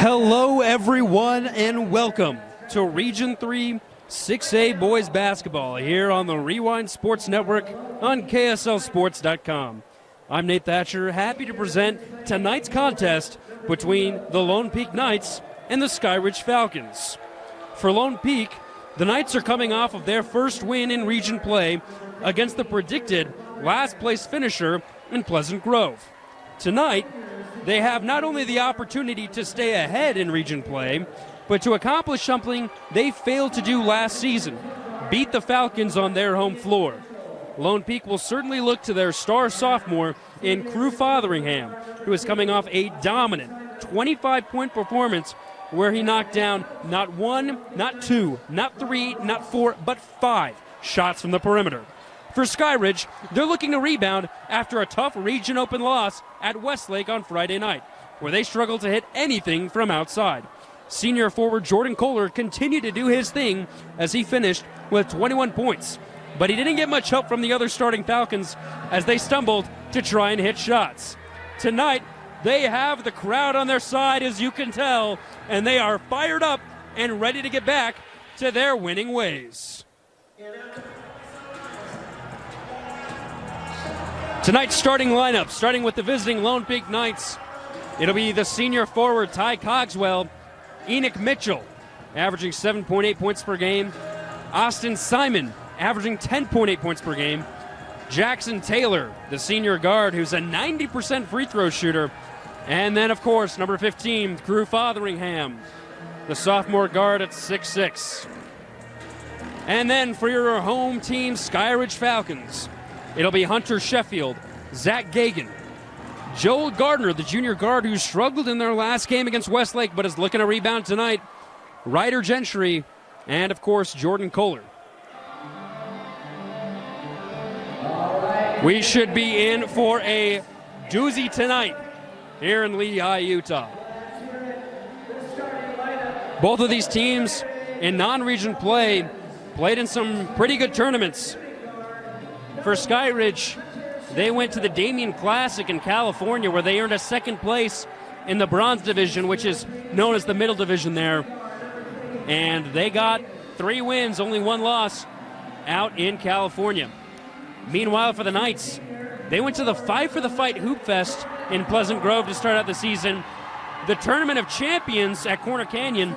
Hello, everyone, and welcome to Region 3 6A Boys Basketball here on the Rewind Sports Network on KSLSports.com. I'm Nate Thatcher, happy to present tonight's contest between the Lone Peak Knights and the Skyridge Falcons. For Lone Peak, the Knights are coming off of their first win in region play against the predicted last-place finisher in Pleasant Grove. Tonight, they have not only the opportunity to stay ahead in region play, but to accomplish something they failed to do last season, beat the Falcons on their home floor. Lone Peak will certainly look to their star sophomore in Crew Fotheringham, who is coming off a dominant 25-point performance where he knocked down not one, not two, not three, not four, but 5 shots from the perimeter. For Skyridge, they're looking to rebound after a tough region open loss at Westlake on Friday night, where they struggled to hit anything from outside. Senior forward Jordan Kohler continued to do his thing as he finished with 21 points, but he didn't get much help from the other starting Falcons as they stumbled to try and hit shots. Tonight, they have the crowd on their side, as you can tell, and they are fired up and ready to get back to their winning ways. Tonight's starting lineup, starting with the visiting Lone Peak Knights. It'll be the senior forward Ty Cogswell, Enoch Mitchell, averaging 7.8 points per game, Austin Simon, averaging 10.8 points per game, Jackson Taylor, the senior guard, who's a 90% free throw shooter, and then, of course, number 15, Crew Fotheringham, the sophomore guard at 6'6". And then for your home team, Skyridge Falcons, it'll be Hunter Sheffield, Zach Gagan, Joel Gardner, the junior guard who struggled in their last game against Westlake but is looking to rebound tonight, Ryder Gentry, and, of course, Jordan Kohler. We should be in for a doozy tonight here in Lehigh, Utah. Both of these teams in non-region play played in some pretty good tournaments. For Skyridge, they went to the Damien Classic in California, where they earned a second place in the bronze division, which is known as the middle division there. And they got 3 wins, only 1 loss out in California. Meanwhile, for the Knights, they went to the Fight for the Fight Hoop Fest in Pleasant Grove to start out the season, the Tournament of Champions at Corner Canyon,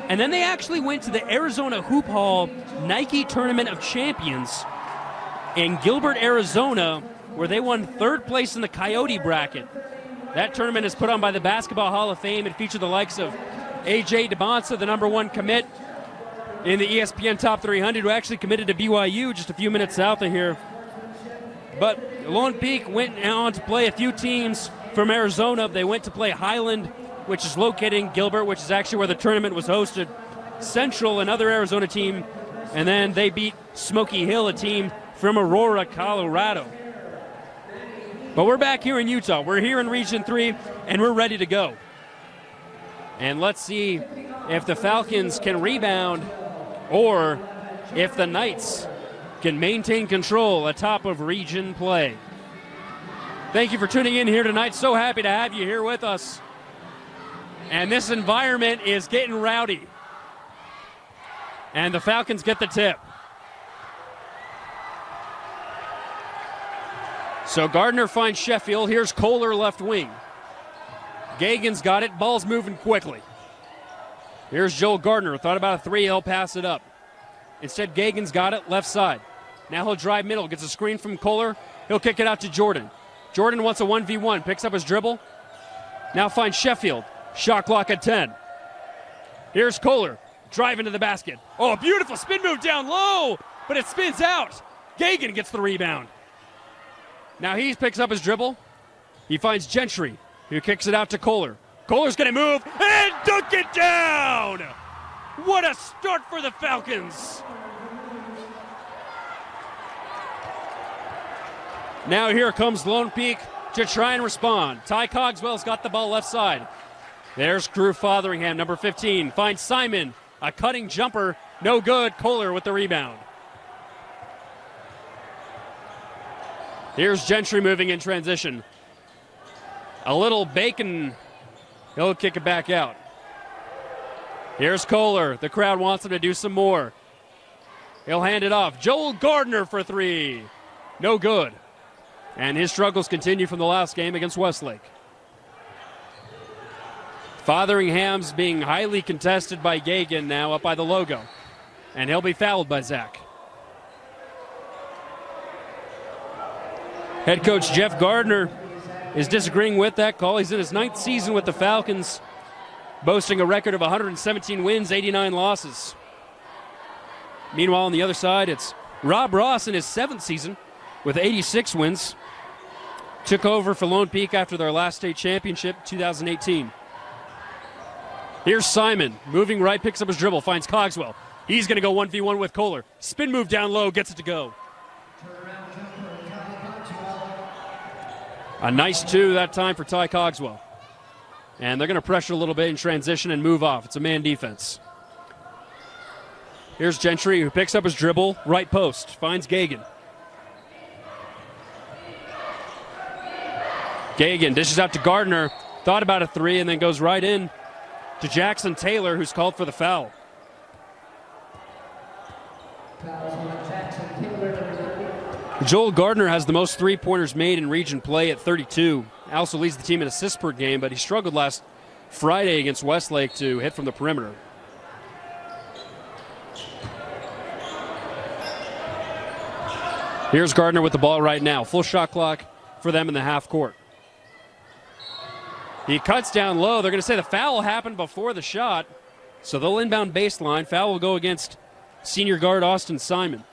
and then they actually went to the Arizona Hoop Hall Nike Tournament of Champions in Gilbert, Arizona, where they won 3rd place in the Coyote bracket. That tournament is put on by the Basketball Hall of Fame. It featured the likes of A.J. DeBonsa, the #1 commit in the ESPN Top 300, who actually committed to BYU just a few minutes south of here. But Lone Peak went on to play a few teams from Arizona. They went to play Highland, which is located in Gilbert, which is actually where the tournament was hosted, Central, another Arizona team, and then they beat Smoky Hill, a team from Aurora, Colorado. But we're back here in Utah. We're here in Region 3, and we're ready to go. And let's see if the Falcons can rebound or if the Knights can maintain control atop of region play. Thank you for tuning in here tonight. So happy to have you here with us. And this environment is getting rowdy. And the Falcons get the tip. So Gardner finds Sheffield. Here's Kohler left wing. Gagan's got it. Ball's moving quickly. Here's Joel Gardner. Thought about a 3. He'll pass it up. Instead, Gagan's got it left side. Now he'll drive middle. Gets a screen from Kohler. He'll kick it out to Jordan. Jordan wants a 1v1. Picks up his dribble. Now finds Sheffield. Shot clock at 10. Here's Kohler. Driving to the basket. Oh, a beautiful spin move down low. But it spins out. Gagan gets the rebound. Now he picks up his dribble. He finds Gentry, who kicks it out to Kohler. Kohler's going to move and dunk it down! What a start for the Falcons! Now here comes Lone Peak to try and respond. Ty Cogswell's got the ball left side. There's Crew Fotheringham, number 15. Finds Simon, a cutting jumper, no good. Kohler with the rebound. Here's Gentry moving in transition. A little bacon. He'll kick it back out. Here's Kohler. The crowd wants him to do some more. He'll hand it off. Joel Gardner for three. No good. And his struggles continue from the last game against Westlake. Fotheringham's being highly contested by Gagan now up by the logo. And he'll be fouled by Zach. Head coach Jeff Gardner is disagreeing with that call. He's in his 9th season with the Falcons, boasting a record of 117 wins, 89 losses. Meanwhile, on the other side, it's Rob Ross in his 7th season with 86 wins. Took over for Lone Peak after their last state championship, 2018. Here's Simon, moving right, picks up his dribble, finds Cogswell. He's going to go 1v1 with Kohler. Spin move down low, gets it to go. A nice 2 that time for Ty Cogswell. And they're going to pressure a little bit in transition and move off. It's a man defense. Here's Gentry, who picks up his dribble, right post, finds Gagan. Gagan dishes out to Gardner, thought about a 3, and then goes right in to Jackson Taylor, who's called for the foul. Joel Gardner has the most 3-pointers made in region play at 32. Also leads the team in assists per game, but he struggled last Friday against Westlake to hit from the perimeter. Here's Gardner with the ball right now. Full shot clock for them in the half court. He cuts down low. They're going to say the foul happened before the shot, so they'll inbound baseline. Foul will go against senior guard Austin Simon.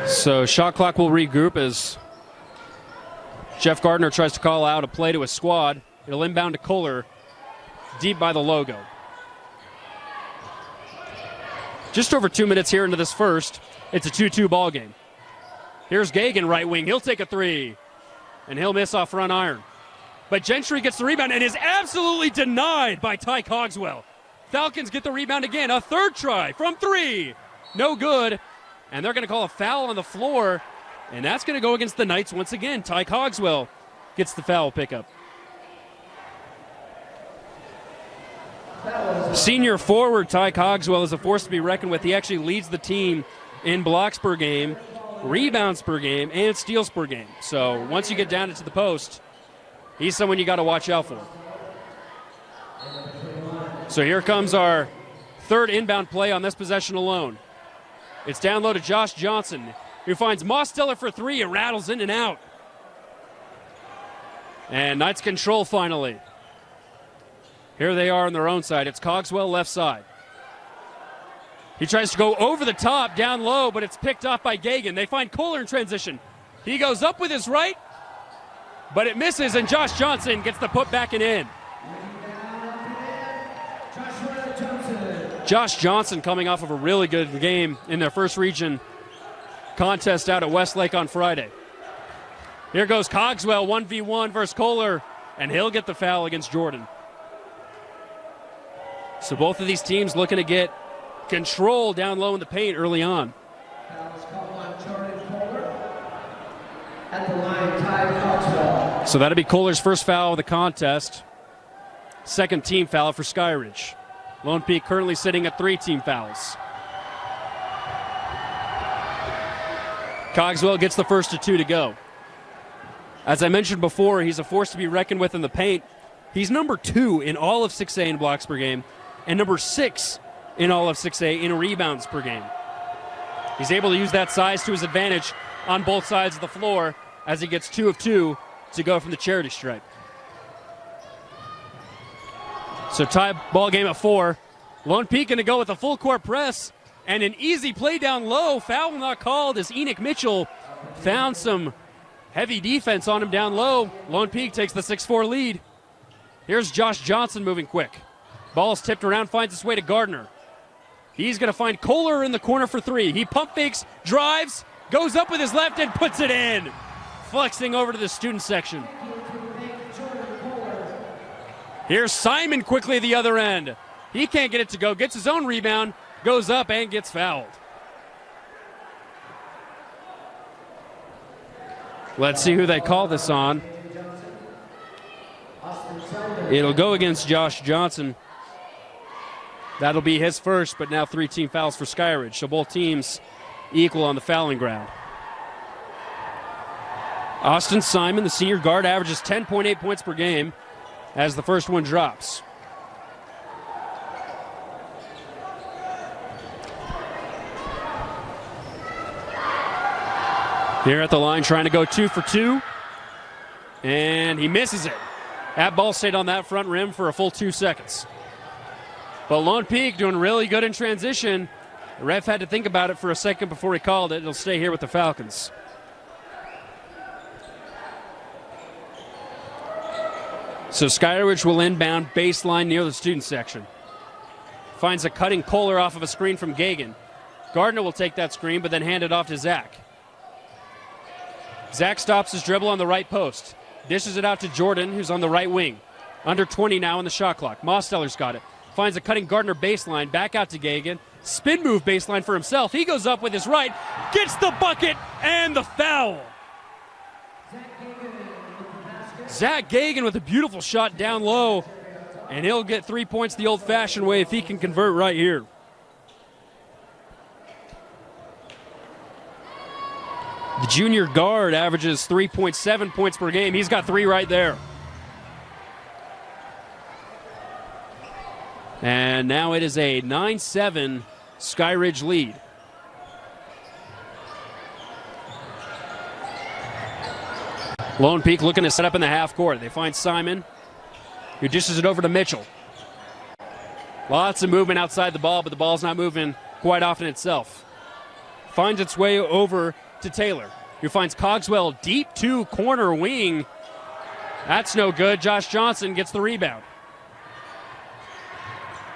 So shot clock will regroup as Jeff Gardner tries to call out a play to his squad. It'll inbound to Kohler, deep by the logo. Just over 2 minutes here into this first. It's a 2-2 ball game. Here's Gagan, right wing. He'll take a 3, and he'll miss off front iron. But Gentry gets the rebound and is absolutely denied by Ty Cogswell. Falcons get the rebound again. A 3rd try from 3. No good. And they're going to call a foul on the floor, and that's going to go against the Knights once again. Ty Cogswell gets the foul pickup. Senior forward Ty Cogswell is a force to be reckoned with. He actually leads the team in blocks per game, rebounds per game, and steals per game. So once you get down into the post, he's someone you got to watch out for. So here comes our 3rd inbound play on this possession alone. It's down low to Josh Johnson, who finds Mosteller for 3 and rattles in and out. And Knights control finally. Here they are on their own side. It's Cogswell left side. He tries to go over the top, down low, but it's picked off by Gagan. They find Kohler in transition. He goes up with his right, but it misses, and Josh Johnson gets the putback and in. Josh Johnson coming off of a really good game in their first region contest out at Westlake on Friday. Here goes Cogswell, 1v1 versus Kohler, and he'll get the foul against Jordan. So both of these teams looking to get control down low in the paint early on. At the line, Ty Cogswell. So that'll be Kohler's first foul of the contest. 2nd team foul for Skyridge. Lone Peak currently sitting at 3 team fouls. Cogswell gets the first of 2 to go. As I mentioned before, he's a force to be reckoned with in the paint. He's number 2 in all of 6A in blocks per game and number 6 in all of 6A in rebounds per game. He's able to use that size to his advantage on both sides of the floor as he gets 2 of 2 to go from the charity stripe. So tie ball game at 4. Lone Peak going to go with a full court press and an easy play down low. Foul not called as Enoch Mitchell found some heavy defense on him down low. Lone Peak takes the 6-4 lead. Here's Josh Johnson moving quick. Ball's tipped around, finds its way to Gardner. He's going to find Kohler in the corner for 3. He pump fakes, drives, goes up with his left and puts it in. Flexing over to the student section. Here's Simon quickly at the other end. He can't get it to go, gets his own rebound, goes up and gets fouled. Let's see who they call this on. It'll go against Josh Johnson. That'll be his first, but now 3 team fouls for Skyridge. So both teams equal on the fouling ground. Austin Simon, the senior guard, averages 10.8 points per game as the first one drops. Here at the line, trying to go 2 for 2. And he misses it. That ball stayed on that front rim for a full 2 seconds. But Lone Peak doing really good in transition. The ref had to think about it for a second before he called it. It'll stay here with the Falcons. So Skyridge will inbound baseline near the student section. Finds a cutting Kohler off of a screen from Gagan. Gardner will take that screen, but then hand it off to Zach. Zach stops his dribble on the right post. Dishes it out to Jordan, who's on the right wing. Under 20 now on the shot clock. Mosteller's got it. Finds a cutting Gardner baseline. Back out to Gagan. Spin move baseline for himself. He goes up with his right. Gets the bucket and the foul. Zach Gagan with a beautiful shot down low. And he'll get 3 points the old-fashioned way if he can convert right here. The junior guard averages 3.7 points per game. He's got 3 right there. And now it is a 9-7 Skyridge lead. Lone Peak looking to set up in the half court. They find Simon, who dishes it over to Mitchell. Lots of movement outside the ball, but the ball's not moving quite often itself. Finds its way over to Taylor, who finds Cogswell deep to corner wing. That's no good. Josh Johnson gets the rebound.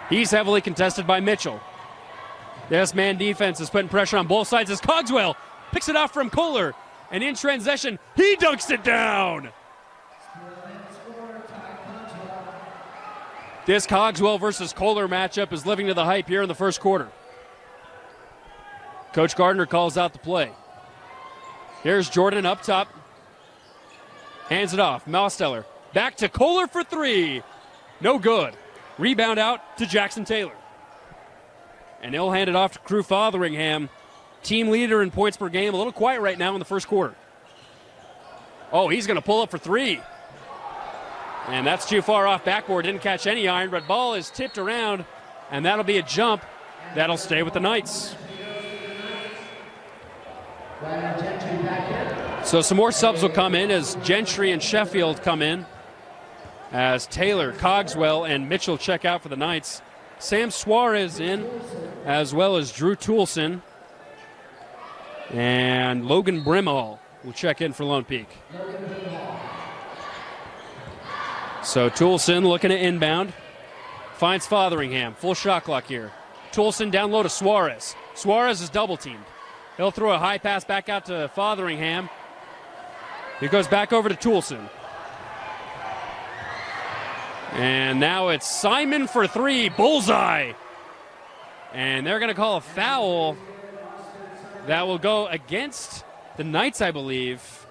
He's heavily contested by Mitchell. This man defense is putting pressure on both sides as Cogswell picks it off from Kohler. And in transition, he dunks it down. This Cogswell versus Kohler matchup is living to the hype here in the first quarter. Coach Gardner calls out the play. Here's Jordan up top. Hands it off. Mosteller back to Kohler for 3. No good. Rebound out to Jackson Taylor. And he'll hand it off to Crew Fotheringham. Team leader in points per game. A little quiet right now in the first quarter. Oh, he's going to pull up for 3. And that's too far off backboard. Didn't catch any iron, but ball is tipped around. And that'll be a jump. That'll stay with the Knights. So some more subs will come in as Gentry and Sheffield come in. As Taylor, Cogswell, and Mitchell check out for the Knights. Sam Suarez in, as well as Drew Toulson. And Logan Brimhall will check in for Lone Peak. So Toulson looking to inbound. Finds Fotheringham. Full shot clock here. Toulson down low to Suarez. Suarez is double teamed. He'll throw a high pass back out to Fotheringham. He goes back over to Toulson. And now it's Simon for 3. Bullseye. And they're going to call a foul that will go against the Knights, I believe.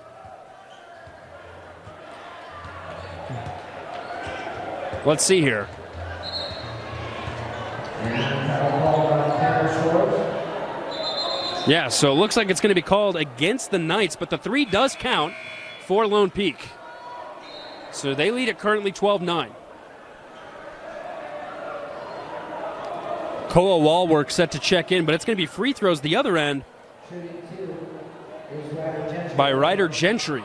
Let's see here. Yeah, so it looks like it's going to be called against the Knights, but the 3 does count for Lone Peak. So they lead it currently 12-9. Koa Wallwork set to check in, but it's going to be free throws the other end by Ryder Gentry.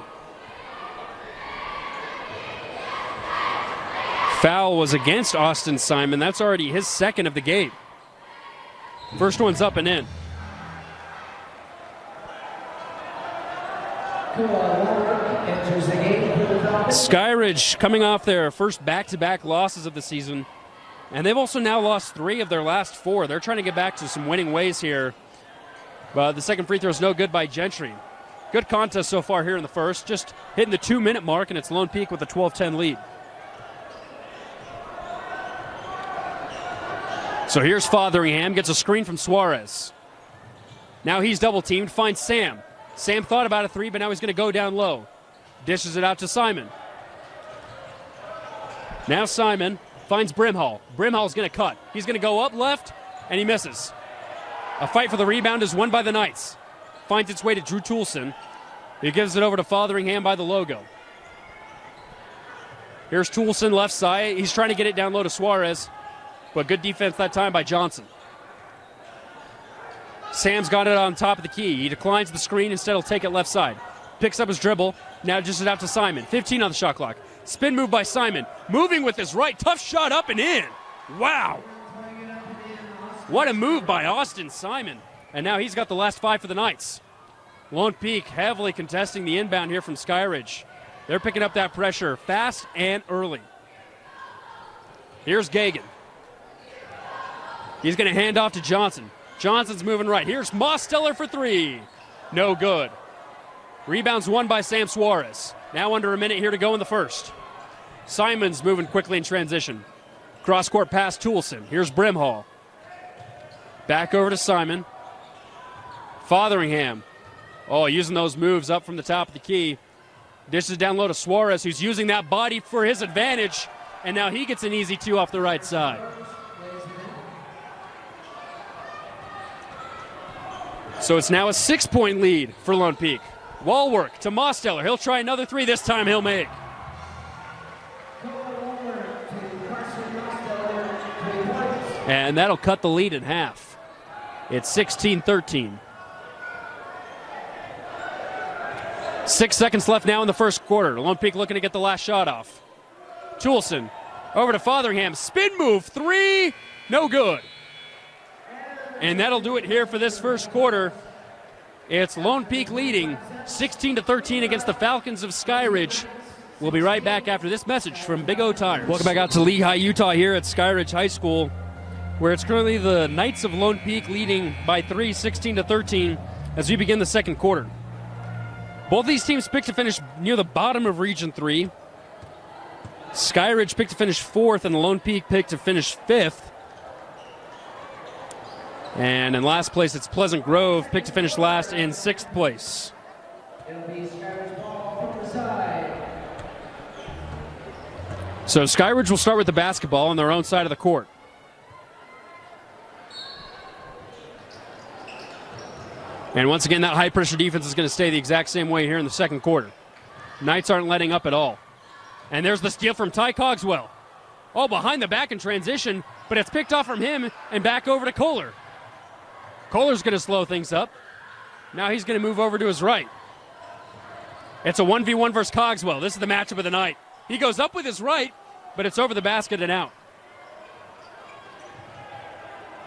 Foul was against Austin Simon. That's already his second of the game. First one's up and in. Skyridge coming off their first back-to-back losses of the season. And they've also now lost 3 of their last 4. They're trying to get back to some winning ways here. But the second free throw is no good by Gentry. Good contest so far here in the first. Just hitting the 2-minute mark, and it's Lone Peak with a 12-10 lead. So here's Fotheringham. Gets a screen from Suarez. Now he's double-teamed. Finds Sam. Sam thought about a three, but now he's going to go down low. Dishes it out to Simon. Now Simon finds Brimhall. Brimhall's going to cut. He's going to go up left, and he misses. A fight for the rebound is won by the Knights. Finds its way to Drew Toulson. He gives it over to Fotheringham by the logo. Here's Toulson left side. He's trying to get it down low to Suarez, but good defense that time by Johnson. Sam's got it on top of the key. He declines the screen. Instead, he'll take it left side. Picks up his dribble. Now dishes it out to Simon. 15 on the shot clock. Spin move by Simon. Moving with his right. Tough shot up and in. Wow. What a move by Austin Simon. And now he's got the last 5 for the Knights. Lone Peak heavily contesting the inbound here from Skyridge. They're picking up that pressure fast and early. Here's Gagan. He's going to hand off to Johnson. Johnson's moving right. Here's Mosteller for 3. No good. Rebounds won by Sam Suarez. Now under a minute here to go in the first. Simon's moving quickly in transition. Cross-court pass Toulson. Here's Brimhall. Back over to Simon. Fotheringham. Oh, using those moves up from the top of the key. Dishes down low to Suarez, who's using that body for his advantage. And now he gets an easy 2 off the right side. So it's now a 6-point lead for Lone Peak. Wall work to Mosteller. He'll try another 3. This time he'll make. And that'll cut the lead in half. It's 16-13. 6 seconds left now in the first quarter. Lone Peak looking to get the last shot off. Toulson over to Fotheringham. Spin move, 3. No good. And that'll do it here for this first quarter. It's Lone Peak leading 16-13 against the Falcons of Skyridge. We'll be right back after this message from Big O Tires. Welcome back out to Lehi, Utah here at Skyridge High School, where it's currently the Knights of Lone Peak leading by 3, 16-13 as we begin the second quarter. Both these teams picked to finish near the bottom of Region 3. Skyridge picked to finish 4th, and Lone Peak picked to finish 5th. And in last place, it's Pleasant Grove, picked to finish last in 6th place. So Skyridge will start with the basketball on their own side of the court. And once again, that high-pressure defense is going to stay the exact same way here in the second quarter. Knights aren't letting up at all. And there's the steal from Ty Cogswell. Oh, behind the back in transition, but it's picked off from him and back over to Kohler. Kohler's going to slow things up. Now he's going to move over to his right. It's a 1v1 versus Cogswell. This is the matchup of the night. He goes up with his right, but it's over the basket and out.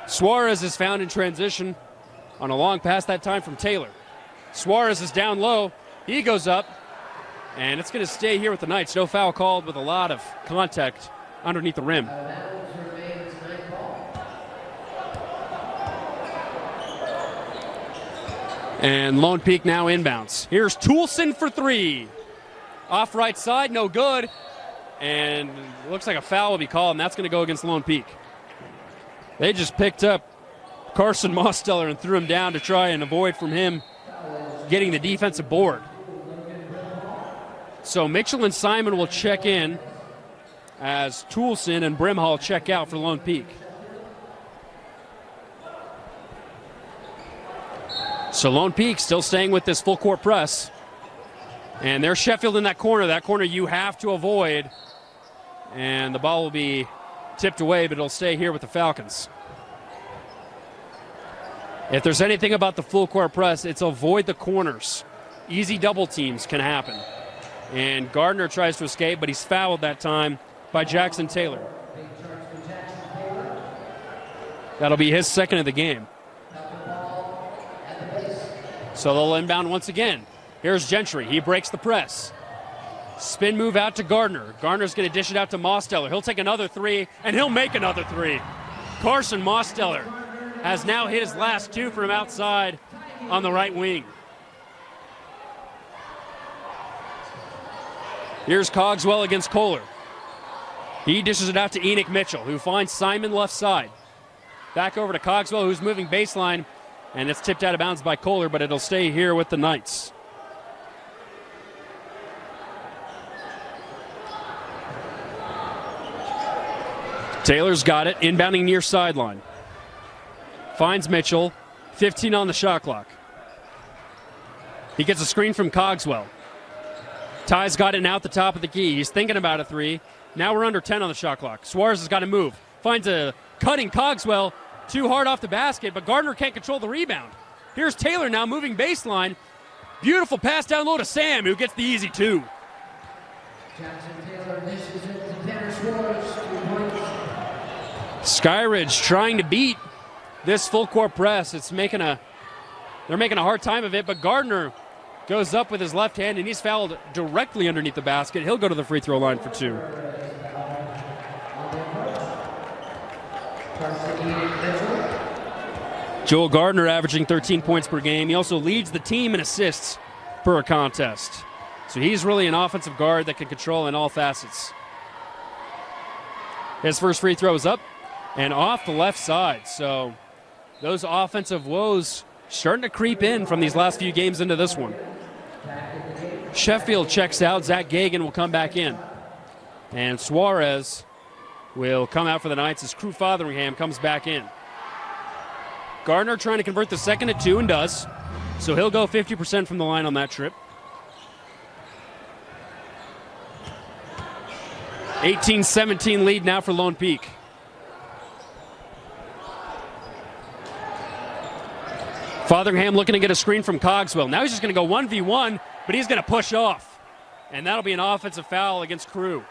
Suarez is found in transition on a long pass that time from Taylor. Suarez is down low. He goes up, and it's going to stay here with the Knights. No foul called with a lot of contact underneath the rim. And Lone Peak now inbounds. Here's Toulson for 3. Off right side, no good. And looks like a foul will be called, and that's going to go against Lone Peak. They just picked up Carson Mosteller and threw him down to try and avoid from him getting the defensive board. So Mitchell and Simon will check in as Toulson and Brimhall check out for Lone Peak. So Lone Peak still staying with this full court press. And there's Sheffield in that corner. That corner you have to avoid. And the ball will be tipped away, but it'll stay here with the Falcons. If there's anything about the full court press, it's avoid the corners. Easy double teams can happen. And Gardner tries to escape, but he's fouled that time by Jackson Taylor. That'll be his second of the game. So they'll inbound once again. Here's Gentry. He breaks the press. Spin move out to Gardner. Gardner's going to dish it out to Mosteller. He'll take another 3, and he'll make another 3. Carson Mosteller has now hit his last 2 from outside on the right wing. Here's Cogswell against Kohler. He dishes it out to Enoch Mitchell, who finds Simon left side. Back over to Cogswell, who's moving baseline. And it's tipped out of bounds by Kohler, but it'll stay here with the Knights. Taylor's got it, inbounding near sideline. Finds Mitchell, 15 on the shot clock. He gets a screen from Cogswell. Ty's got it now at the top of the key. He's thinking about a three. Now we're under 10 on the shot clock. Suarez has got to move. Finds a cutting Cogswell. Too hard off the basket, but Gardner can't control the rebound. Here's Taylor now moving baseline. Beautiful pass down low to Sam, who gets the easy two. Skyridge trying to beat this full court press. They're making a hard time of it, but Gardner goes up with his left hand, and he's fouled directly underneath the basket. He'll go to the free throw line for two. Joel Gardner averaging 13 points per game. He also leads the team in assists per contest. So he's really an offensive guard that can control in all facets. His first free throw is up and off the left side. So those offensive woes starting to creep in from these last few games into this one. Sheffield checks out. Zach Gagan will come back in. And Suarez will come out for the Knights as Crew Fotheringham comes back in. Gardner trying to convert the second to two and does. So he'll go 50% from the line on that trip. 18-17 lead now for Lone Peak. Fotheringham looking to get a screen from Cogswell. Now he's just going to go 1v1, but he's going to push off. And that'll be an offensive foul against Crew.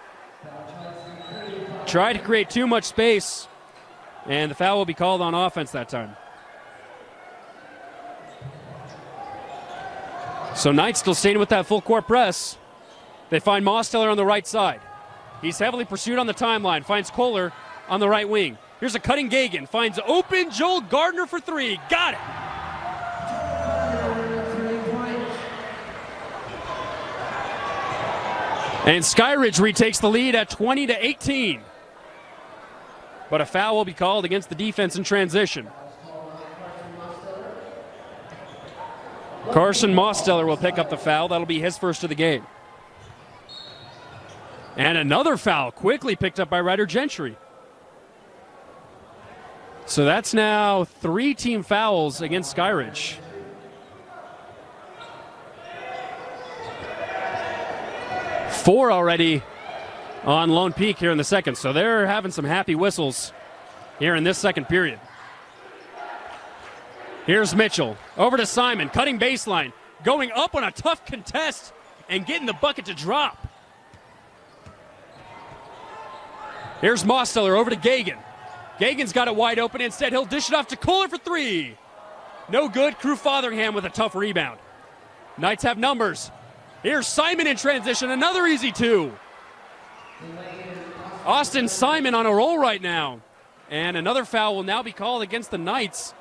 Tried to create too much space, and the foul will be called on offense that time. So Knights still staying with that full court press. They find Mosteller on the right side. He's heavily pursued on the timeline. Finds Kohler on the right wing. Here's a cutting Gagan. Finds open Joel Gardner for three. Got it. And Skyridge retakes the lead at 20-18. But a foul will be called against the defense in transition. Carson Mosteller will pick up the foul. That'll be his first of the game. And another foul quickly picked up by Ryder Gentry. So that's now 3 team fouls against Skyridge. Four already on Lone Peak here in the second. So they're having some happy whistles here in this second period. Here's Mitchell. Over to Simon. Cutting baseline. Going up on a tough contest and getting the bucket to drop. Here's Mosteller over to Gagan. Gagan's got it wide open. Instead, he'll dish it off to Kohler for three. No good. Crew Fotheringham with a tough rebound. Knights have numbers. Here's Simon in transition. Another easy two. Austin Simon on a roll right now. And another foul will now be called against the Knights.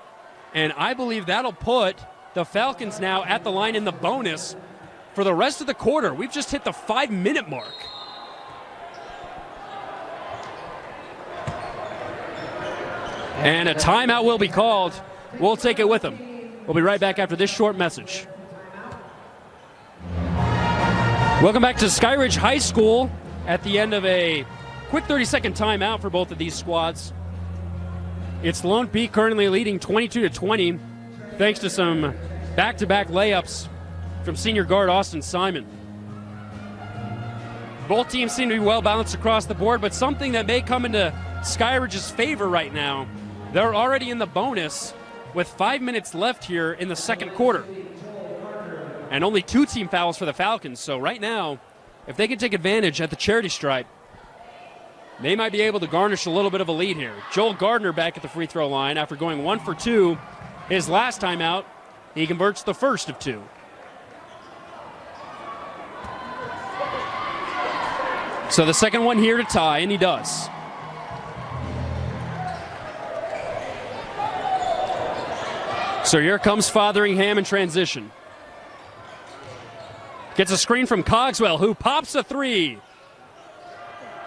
And I believe that'll put the Falcons now at the line in the bonus for the rest of the quarter. We've just hit the 5-minute mark. And a timeout will be called. We'll take it with them. We'll be right back after this short message. Welcome back to Skyridge High School at the end of a quick 30-second timeout for both of these squads. It's Lone Peak currently leading 22-20 thanks to some back-to-back layups from senior guard Austin Simon. Both teams seem to be well balanced across the board, but something that may come into Skyridge's favor right now, they're already in the bonus with 5 minutes left here in the second quarter. And only 2 team fouls for the Falcons. So right now, if they can take advantage at the charity stripe, they might be able to garnish a little bit of a lead here. Joel Gardner back at the free throw line after going 1 for 2 his last time out. He converts the first of 2. So the second one here to tie, and he does. So here comes Fotheringham in transition. Gets a screen from Cogswell, who pops a three.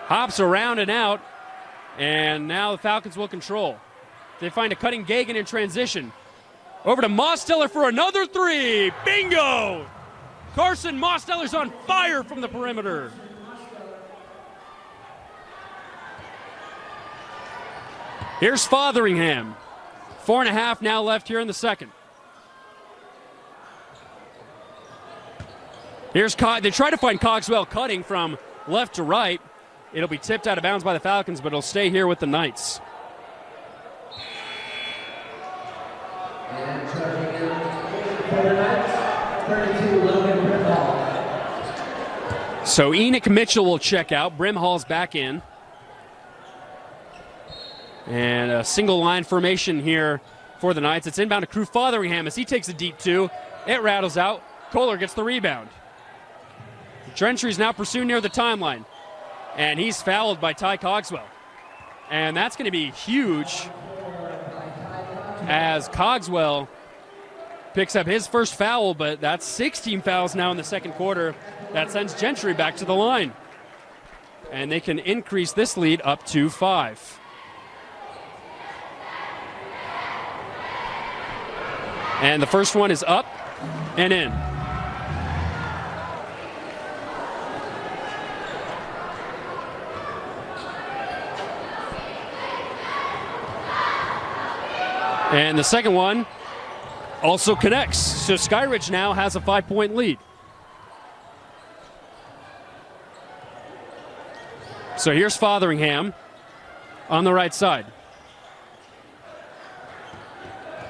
Hops around and out, and now the Falcons will control. They find a cutting Gagan in transition. Over to Mosteller for another three. Bingo! Carson Mosteller's on fire from the perimeter. Here's Fotheringham. 4.5 now left here in the second. Here's they try to find Cogswell cutting from left to right. It'll be tipped out of bounds by the Falcons, but it'll stay here with the Knights. So Enoch Mitchell will check out. Brimhall's back in. And a single line formation here for the Knights. It's inbound to Crew Fotheringham as he takes a deep two. It rattles out. Kohler gets the rebound. Gentry's now pursued near the timeline. And he's fouled by Ty Cogswell. And that's going to be huge as Cogswell picks up his first foul, but that's 16 fouls now in the second quarter. That sends Gentry back to the line. And they can increase this lead up to 5. And the first one is up and in. And the second one also connects. So Skyridge now has a 5-point lead. So here's Fotheringham on the right side.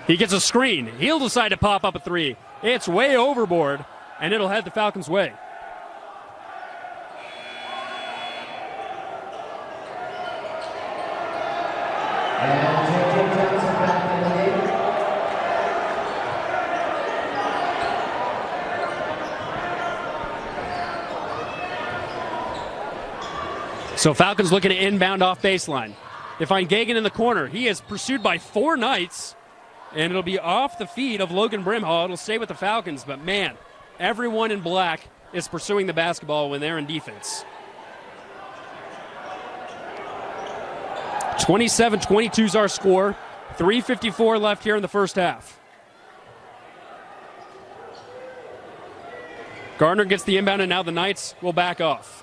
He gets a screen. He'll decide to pop up a three. It's way overboard, and it'll head the Falcons' way. So Falcons looking to inbound off baseline. They find Gagan in the corner. He is pursued by 4 Knights, and it'll be off the feet of Logan Brimhall. It'll stay with the Falcons, but man, everyone in black is pursuing the basketball when they're in defense. 27-22 is our score. 3:54 left here in the first half. Gardner gets the inbound, and now the Knights will back off.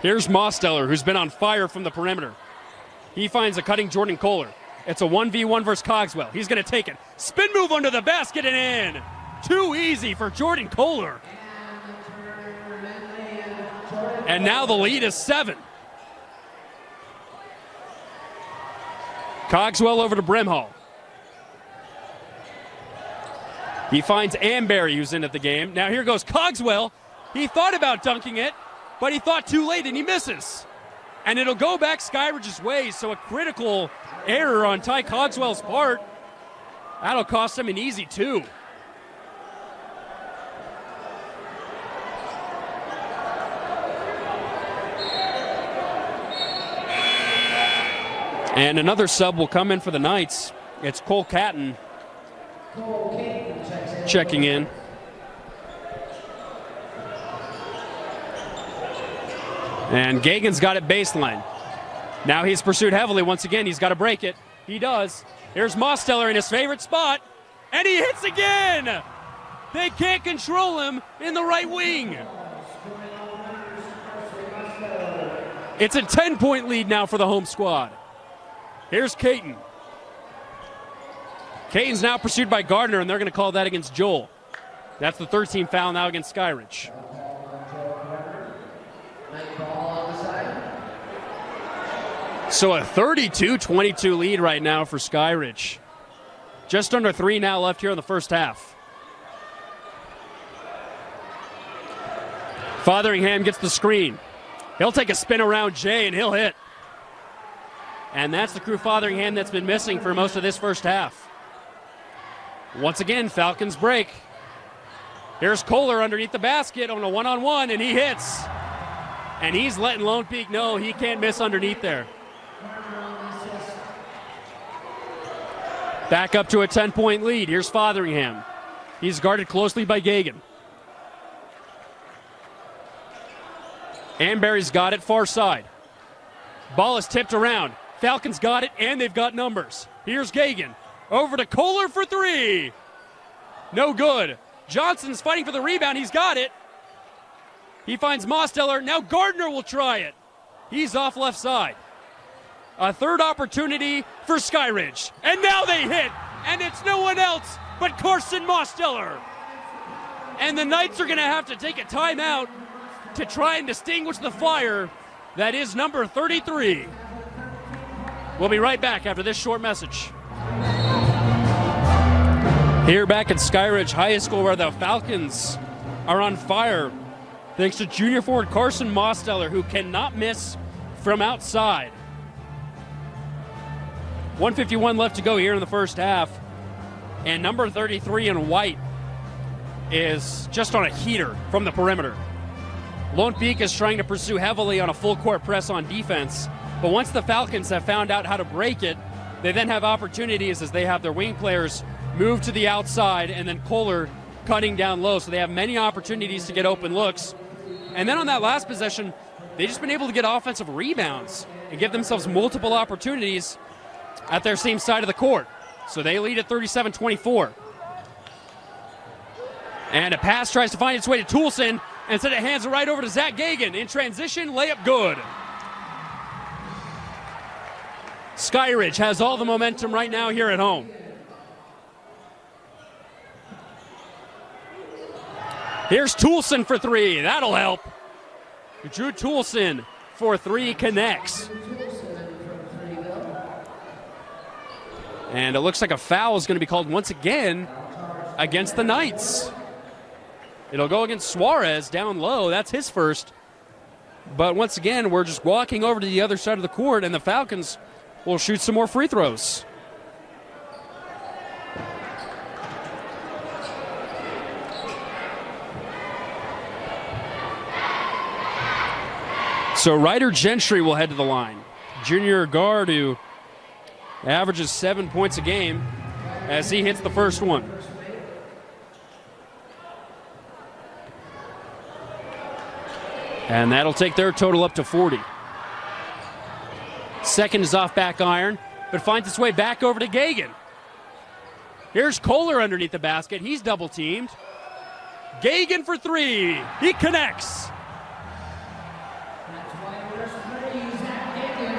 Here's Mosteller, who's been on fire from the perimeter. He finds a cutting Jordan Kohler. It's a 1v1 versus Cogswell. He's going to take it. Spin move under the basket and in. Too easy for Jordan Kohler. And now the lead is 7. Cogswell over to Brimhall. He finds Amberry, who's in at the game. Now here goes Cogswell. He thought about dunking it, but he thought too late, and he misses. And it'll go back Skyridge's way, so a critical error on Ty Cogswell's part. That'll cost him an easy 2. And another sub will come in for the Knights. It's Cole Catton checking in. And Gagan's got it baseline. Now he's pursued heavily once again. He's got to break it. He does. Here's Mosteller in his favorite spot. And he hits again. They can't control him in the right wing. It's a 10-point lead now for the home squad. Here's Caton. Caton's now pursued by Gardner, and they're going to call that against Joel. That's the 13th foul now against Skyridge. So a 32-22 lead right now for Skyridge. Just under 3 now left here in the first half. Fotheringham gets the screen. He'll take a spin around Jay and he'll hit. And that's the Crew Fotheringham that's been missing for most of this first half. Once again, Falcons break. Here's Kohler underneath the basket on a one-on-one, and he hits. And he's letting Lone Peak know he can't miss underneath there. Back up to a 10-point lead. Here's Fotheringham. He's guarded closely by Gagan. Amberry's got it far side. Ball is tipped around. Falcons got it, and they've got numbers. Here's Gagan. Over to Kohler for three. No good. Johnson's fighting for the rebound. He's got it. He finds Mosteller. Now Gardner will try it. He's off left side. A third opportunity for Skyridge. And now they hit. And it's no one else but Carson Mosteller. And the Knights are going to have to take a timeout to try and extinguish the fire that is number 33. We'll be right back after this short message. Here back at Skyridge High School, where the Falcons are on fire thanks to junior forward Carson Mosteller, who cannot miss from outside. 1:51 left to go here in the first half, and number 33 in white is just on a heater from the perimeter. Lone Peak is trying to pursue heavily on a full court press on defense, but once the Falcons have found out how to break it, they then have opportunities as they have their wing players move to the outside and then Kohler cutting down low, so they have many opportunities to get open looks. And then on that last possession, they've just been able to get offensive rebounds and give themselves multiple opportunities at their same side of the court. So they lead at 37-24. And a pass tries to find its way to Toulson, and instead it hands it right over to Zach Gagan. In transition, layup good. Skyridge has all the momentum right now here at home. Here's Toulson for three. That'll help. Drew Toulson for three connects. And it looks like a foul is going to be called once again against the Knights. It'll go against Suarez down low. That's his first. But once again, we're just walking over to the other side of the court, and the Falcons will shoot some more free throws. So Ryder Gentry will head to the line. Junior guard who averages 7 points a game as he hits the first one. And that'll take their total up to 40. Second is off back iron, but finds its way back over to Gagan. Here's Kohler underneath the basket. He's double teamed. Gagan for three. He connects.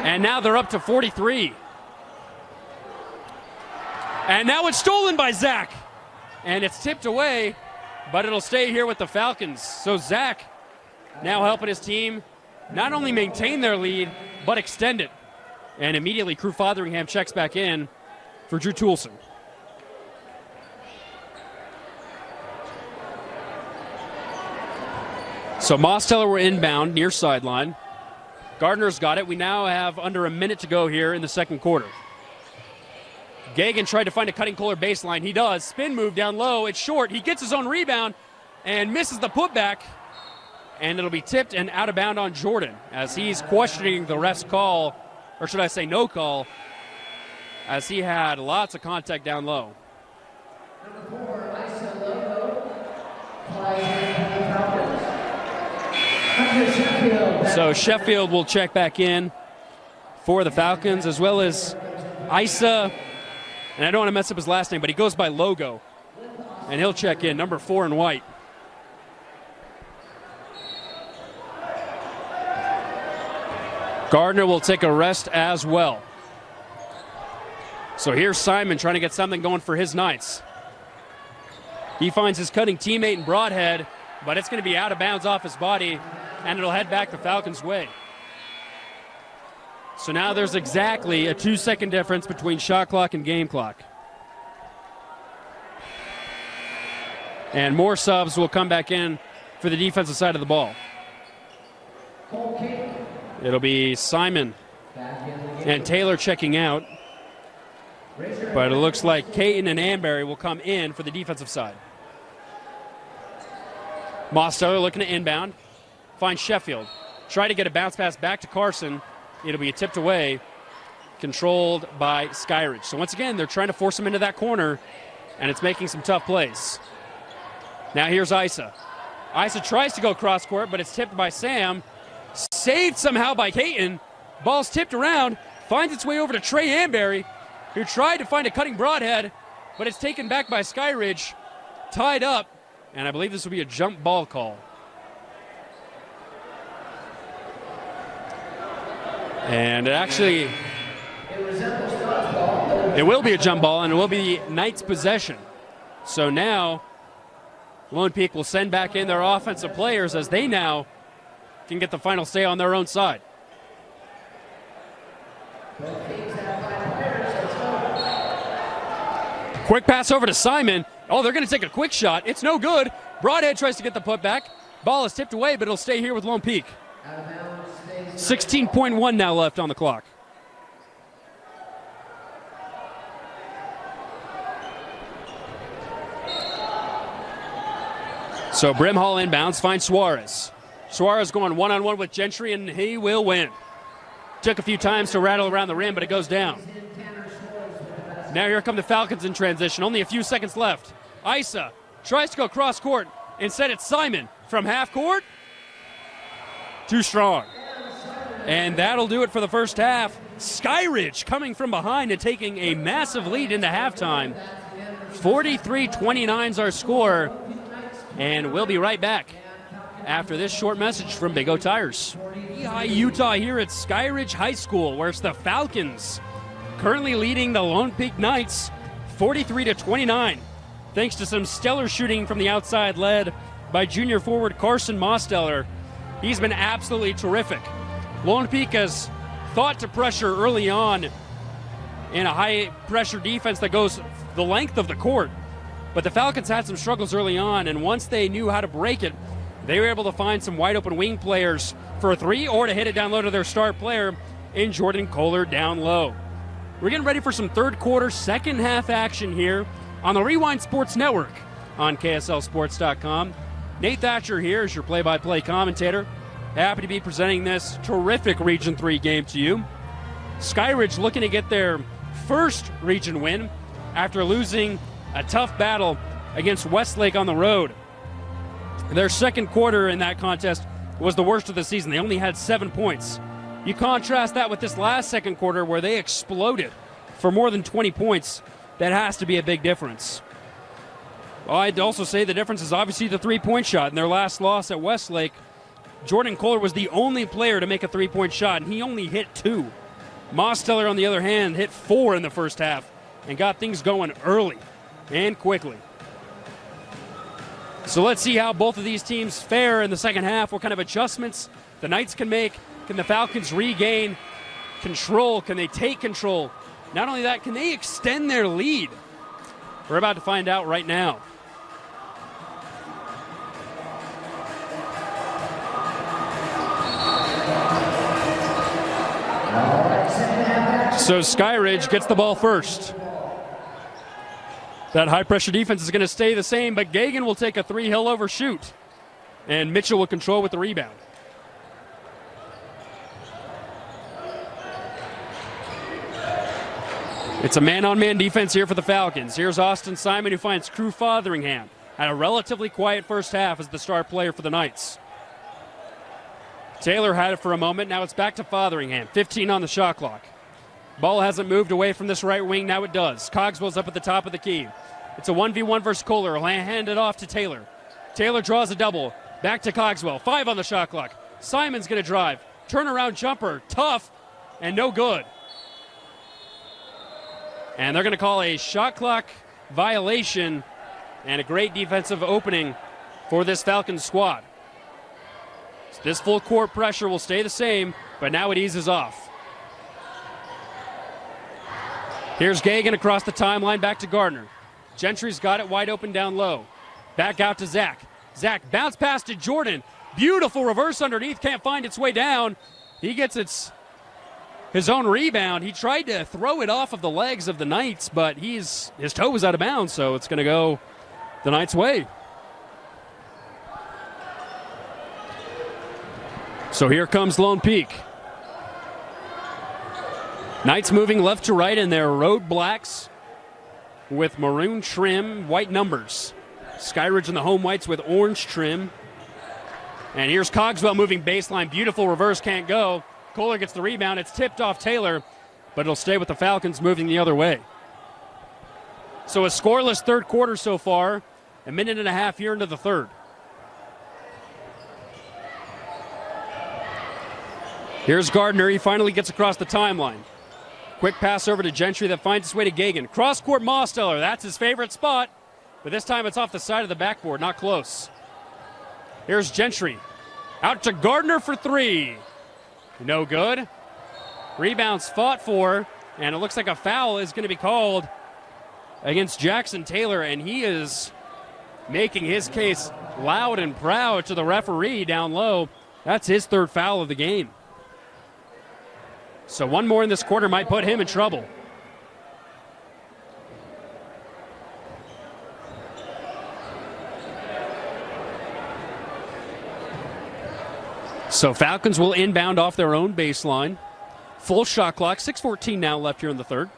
And now they're up to 43. And now it's stolen by Zach. And it's tipped away, but it'll stay here with the Falcons. So Zach now helping his team not only maintain their lead, but extend it. And immediately Crew Fotheringham checks back in for Drew Toulson. So Mosteller were inbound near sideline. Gardner's got it. We now have under a minute to go here in the second quarter. Gagan tried to find a cutting Kohler baseline. He does. Spin move down low. It's short. He gets his own rebound and misses the putback. And it'll be tipped and out of bound on Jordan as he's questioning the ref's call, or should I say no call, as he had lots of contact down low. So Sheffield will check back in for the Falcons, as well as Isa, and I don't want to mess up his last name, but he goes by Logo, and he'll check in, number 4 in white. Gardner will take a rest as well. So here's Simon trying to get something going for his Knights. He finds his cutting teammate in Broadhead, but it's going to be out of bounds off his body, and it'll head back the Falcons' way. So now there's exactly a 2-second difference between shot clock and game clock. And more subs will come back in for the defensive side of the ball. It'll be Simon and Taylor checking out. But it looks like Caton and Anberry will come in for the defensive side. Mosteller looking to inbound. Finds Sheffield. Try to get a bounce pass back to Carson. It'll be tipped away. Controlled by Skyridge. So once again, they're trying to force him into that corner, and it's making some tough plays. Now here's Isa. Isa tries to go cross court, but it's tipped by Sam. Saved somehow by Caton. Ball's tipped around. Finds its way over to Trey Anberry. who tried to find a cutting broadhead, but it's taken back by Skyridge, tied up, and I believe this will be a jump ball call. And actually, it will be a jump ball, and it will be the Knights' possession. So now, Lone Peak will send back in their offensive players as they now can get the final say on their own side. Quick pass over to Simon. Oh, they're going to take a quick shot. It's no good. Broadhead tries to get the putback. Ball is tipped away, but it'll stay here with Lone Peak. 16.1 now left on the clock. So Brimhall inbounds, finds Suarez. Suarez going one-on-one with Gentry, and he will win. Took a few times to rattle around the rim, but it goes down. Now here come the Falcons in transition. Only a few seconds left. Isa tries to go cross court. Instead, it's Simon from half court. Too strong. And that'll do it for the first half. Skyridge coming from behind and taking a massive lead into halftime. 43-29 is our score. And we'll be right back after this short message from Big O Tires. Lehigh, Utah here at Skyridge High School, where it's the Falcons currently leading the Lone Peak Knights 43-29. Thanks to some stellar shooting from the outside led by junior forward Carson Mosteller. He's been absolutely terrific. Lone Peak has thought to pressure early on in a high-pressure defense that goes the length of the court. But the Falcons had some struggles early on, and once they knew how to break it, they were able to find some wide-open wing players for a three or to hit it down low to their star player in Jordan Kohler down low. We're getting ready for some third quarter, second half action here on the Rewind Sports Network on KSLSports.com. Nate Thatcher here is your play-by-play commentator. Happy to be presenting this terrific Region 3 game to you. Skyridge looking to get their first region win after losing a tough battle against Westlake on the road. Their second quarter in that contest was the worst of the season. They only had 7 points. You contrast that with this last second quarter where they exploded for more than 20 points. That has to be a big difference. Well, I'd also say the difference is obviously the three-point shot. In their last loss at Westlake, Jordan Kohler was the only player to make a three-point shot, and he only hit 2. Mosteller, on the other hand, hit 4 in the first half and got things going early and quickly. So let's see how both of these teams fare in the second half, what kind of adjustments the Knights can make. Can the Falcons regain control? Can they take control? Not only that, can they extend their lead? We're about to find out right now. So Skyridge gets the ball first. That high-pressure defense is going to stay the same, but Gagan will take a three. He'll overshoot. And Mitchell will control with the rebound. It's a man-on-man defense here for the Falcons. Here's Austin Simon, who finds Crew Fotheringham. Had a relatively quiet first half as the star player for the Knights. Taylor had it for a moment. Now it's back to Fotheringham. 15 on the shot clock. Ball hasn't moved away from this right wing. Now it does. Cogswell's up at the top of the key. It's a 1v1 versus Kohler. He'll hand it off to Taylor. Taylor draws a double. Back to Cogswell. 5 on the shot clock. Simon's going to drive. Turnaround jumper. Tough and no good. And they're going to call a shot clock violation and a great defensive opening for this Falcons squad. This full court pressure will stay the same, but now it eases off. Here's Gagan across the timeline, back to Gardner. Gentry's got it wide open down low. Back out to Zach. Zach bounce pass to Jordan. Beautiful reverse underneath, can't find its way down. He gets his own rebound. He tried to throw it off of the legs of the Knights, but his toe was out of bounds, so it's going to go the Knights' way. So here comes Lone Peak. Knights moving left to right in their road blacks with maroon trim, white numbers. Skyridge in the home whites with orange trim. And here's Cogswell moving baseline. Beautiful reverse, can't go. Kohler gets the rebound. It's tipped off Taylor. but it'll stay with the Falcons moving the other way. So a scoreless third quarter so far, a minute and a half here into the third. Here's Gardner. He finally gets across the timeline. Quick pass over to Gentry that finds its way to Gagan. Cross-court Mosteller. That's his favorite spot. But this time it's off the side of the backboard. Not close. Here's Gentry. Out to Gardner for three. No good. Rebounds fought for. And it looks like a foul is going to be called against Jackson Taylor. And he is making his case loud and proud to the referee down low. That's his third foul of the game. So one more in this quarter might put him in trouble. So Falcons will inbound off their own baseline. Full shot clock, 6:14 now left here in the third.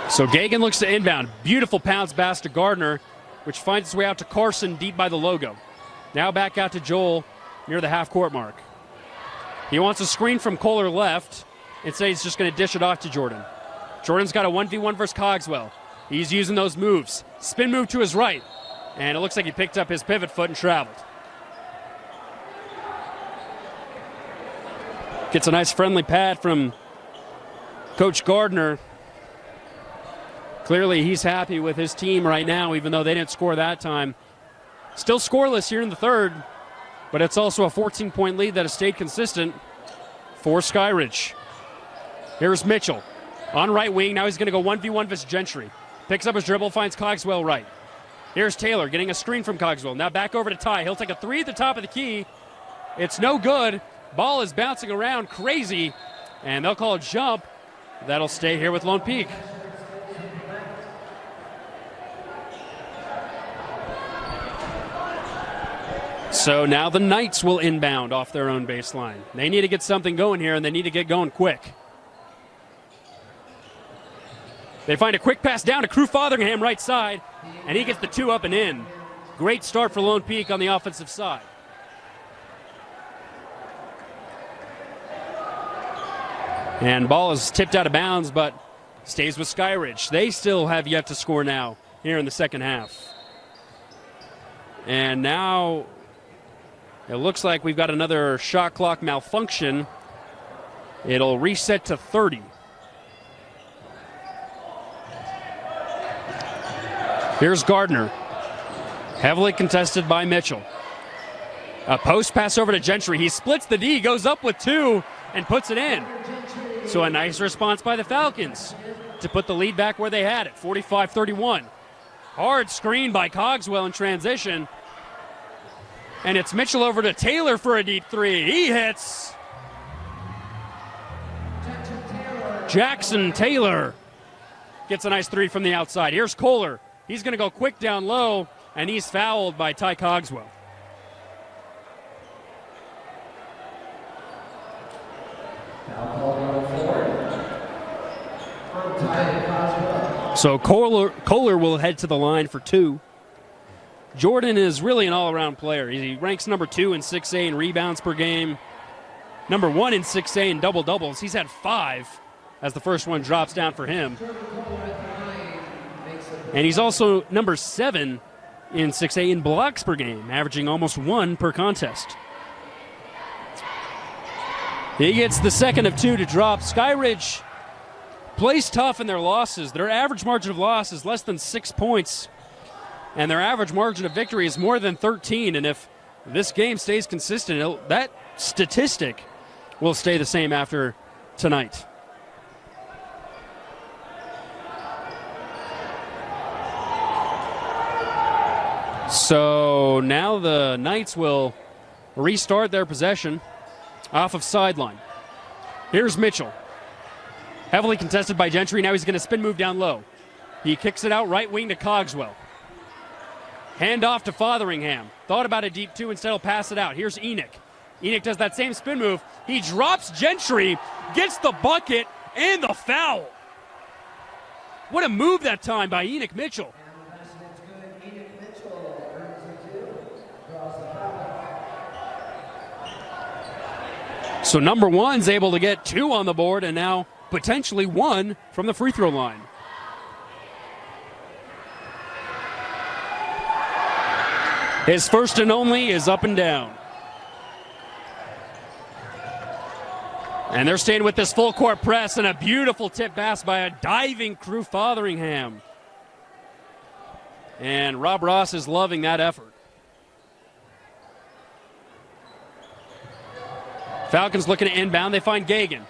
So Gagan looks to inbound. Beautiful pounce pass to Gardner, which finds its way out to Carson deep by the logo. Now back out to Joel near the half-court mark. He wants a screen from Kohler left and says he's just going to dish it off to Jordan. Jordan's got a 1v1 versus Cogswell. He's using those moves. Spin move to his right, and it looks like he picked up his pivot foot and traveled. Gets a nice friendly pad from Coach Gardner. Clearly he's happy with his team right now, even though they didn't score that time. Still scoreless here in the third, but it's also a 14-point lead that has stayed consistent for Skyridge. Here's Mitchell on right wing. Now he's going to go 1v1 versus Gentry. Picks up his dribble, finds Cogswell right. Here's Taylor getting a screen from Cogswell. Now back over to Ty. He'll take a three at the top of the key. It's no good. Ball is bouncing around crazy, and they'll call a jump. That'll stay here with Lone Peak. So now the Knights will inbound off their own baseline. They need to get something going here, and they need to get going quick. They find a quick pass down to Crew Fotheringham right side, and he gets the two up and in. Great start for Lone Peak on the offensive side. And ball is tipped out of bounds, but stays with Skyridge. They still have yet to score now here in the second half. And now it looks like we've got another shot clock malfunction. It'll reset to 30. Here's Gardner. Heavily contested by Mitchell. A post pass over to Gentry. He splits the D, goes up with two, and puts it in. So a nice response by the Falcons to put the lead back where they had it, 45-31. Hard screen by Cogswell in transition. And it's Mitchell over to Taylor for a deep three. He hits. Jackson Taylor gets a nice three from the outside. Here's Kohler. He's going to go quick down low, and he's fouled by Ty Cogswell. So Kohler will head to the line for two. Jordan is really an all-around player. He ranks number 2 in 6A in rebounds per game, number 1 in 6A in double-doubles. He's had 5 as the first one drops down for him. And he's also number 7 in 6A in blocks per game, averaging almost 1 per contest. He gets the second of 2 to drop. Skyridge plays tough in their losses. Their average margin of loss is less than 6 points. And their average margin of victory is more than 13. And if this game stays consistent, that statistic will stay the same after tonight. So now the Knights will restart their possession off of sideline. Here's Mitchell. Heavily contested by Gentry. Now he's going to spin move down low. He kicks it out right wing to Cogswell. Hand off to Fotheringham. Thought about a deep 2, instead he'll pass it out. Here's Enoch. Enoch does that same spin move. He drops Gentry, gets the bucket, and the foul. What a move that time by Enoch Mitchell. So number one's able to get 2 on the board and now potentially 1 from the free throw line. His first and only is up and down. And they're staying with this full court press and a beautiful tip pass by a diving Crew Fotheringham. And Rob Ross is loving that effort. Falcons looking to inbound. They find Gagan.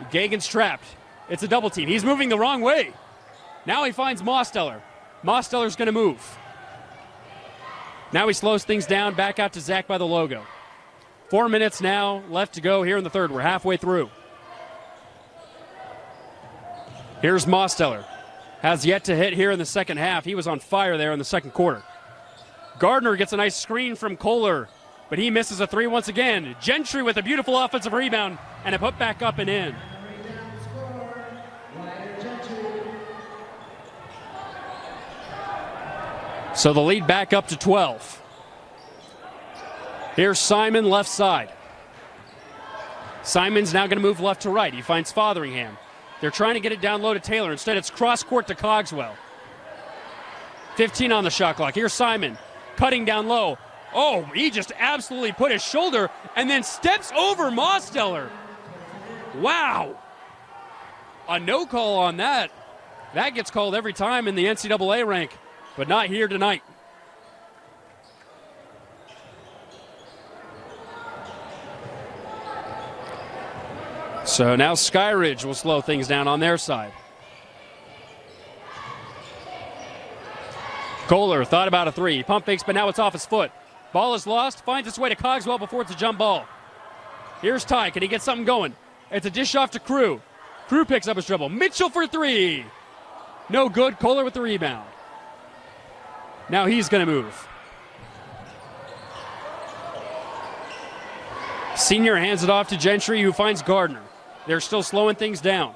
Gagan's trapped. It's a double team. He's moving the wrong way. Now he finds Mosteller. Mosteller's going to move. Now he slows things down. Back out to Zach by the logo. 4 minutes now left to go here in the third. We're halfway through. Here's Mosteller. Has yet to hit here in the second half. He was on fire there in the second quarter. Gardner gets a nice screen from Kohler, but he misses a 3 once again. Gentry with a beautiful offensive rebound and a put back up and in. So the lead back up to 12. Here's Simon left side. Simon's now going to move left to right. He finds Fotheringham. They're trying to get it down low to Taylor. Instead, it's cross court to Cogswell. 15 on the shot clock. Here's Simon cutting down low. Oh, he just absolutely put his shoulder and then steps over Mosteller. Wow. A no call on that. That gets called every time in the NCAA rank, but not here tonight. So now Skyridge will slow things down on their side. Kohler thought about a 3. Pump fakes, but now it's off his foot. Ball is lost, finds its way to Cogswell before it's a jump ball. Here's Ty. Can he get something going? It's a dish off to Crew. Crew picks up his dribble. Mitchell for 3. No good. Kohler with the rebound. Now he's going to move. Senior hands it off to Gentry, who finds Gardner. They're still slowing things down.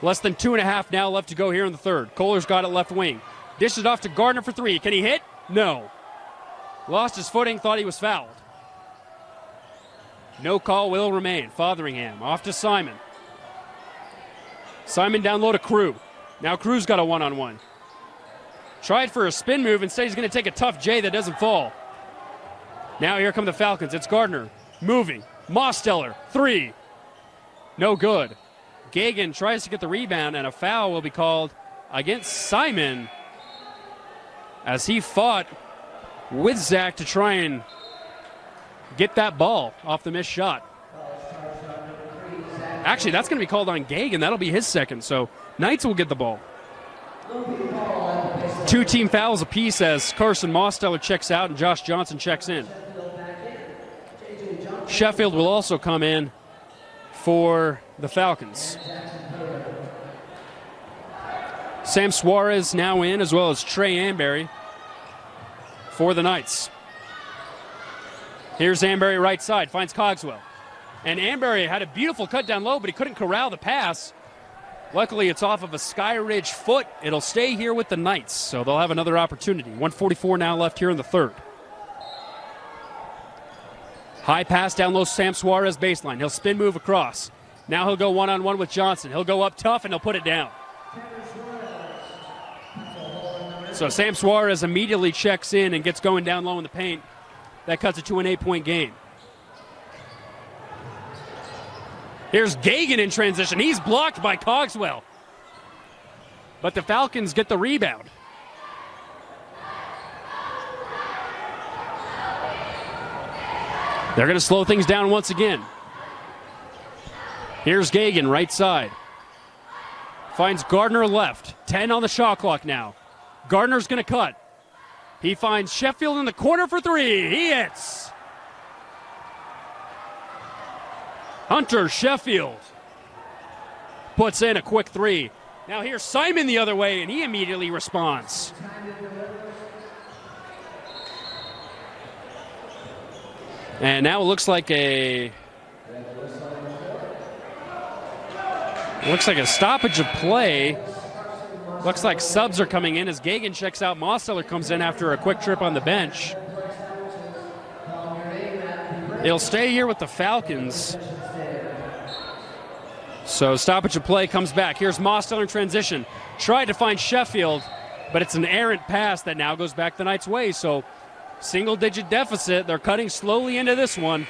Less than 2.5 now left to go here in the third. Kohler's got it left wing. Dishes off to Gardner for 3. Can he hit? No. Lost his footing, thought he was fouled. No call will remain. Fotheringham off to Simon. Simon down low to Crew. Now Crew's got a one-on-one. Tried for a spin move. Instead, he's going to take a tough J that doesn't fall. Now here come the Falcons. It's Gardner moving. Mosteller, 3. No good. Gagan tries to get the rebound, and a foul will be called against Simon as he fought with Zach to try and get that ball off the missed shot. Actually, that's going to be called on Gagan. That'll be his second, so Knights will get the ball. 2 team fouls apiece as Carson Mosteller checks out and Josh Johnson checks in. Sheffield will also come in for the Falcons. Sam Suarez now in, as well as Trey Amberry for the Knights. Here's Amberry right side, finds Cogswell. And Amberry had a beautiful cut down low, but he couldn't corral the pass. Luckily, it's off of a Skyridge foot. It'll stay here with the Knights, so they'll have another opportunity. 1:44 now left here in the third. High pass down low, Sam Suarez baseline. He'll spin move across. Now he'll go one-on-one with Johnson. He'll go up tough, and he'll put it down. So Sam Suarez immediately checks in and gets going down low in the paint. That cuts it to an 8-point game. Here's Gagan in transition. He's blocked by Cogswell. But the Falcons get the rebound. They're going to slow things down once again. Here's Gagan, right side. Finds Gardner left. 10 on the shot clock now. Gardner's going to cut. He finds Sheffield in the corner for 3. He hits. Hunter Sheffield puts in a quick 3. Now here's Simon the other way, and he immediately responds. And now it looks like a stoppage of play. Looks like subs are coming in as Gagan checks out. Mosteller comes in after a quick trip on the bench. It'll stay here with the Falcons. So stoppage of play comes back. Here's Mosteller in transition. Tried to find Sheffield, but it's an errant pass that now goes back the Knights' way. So single-digit deficit. They're cutting slowly into this one.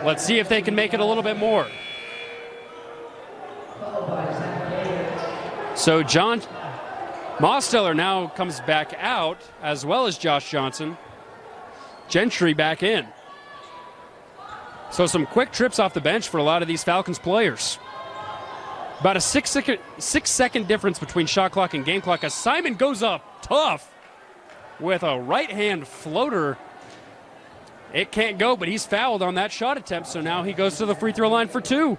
Let's see if they can make it a little bit more. So John Mosteller now comes back out, as well as Josh Johnson. Gentry back in. So some quick trips off the bench for a lot of these Falcons players. About a six-second difference between shot clock and game clock as Simon goes up tough with a right-hand floater. It can't go, but he's fouled on that shot attempt, so now he goes to the free throw line for 2.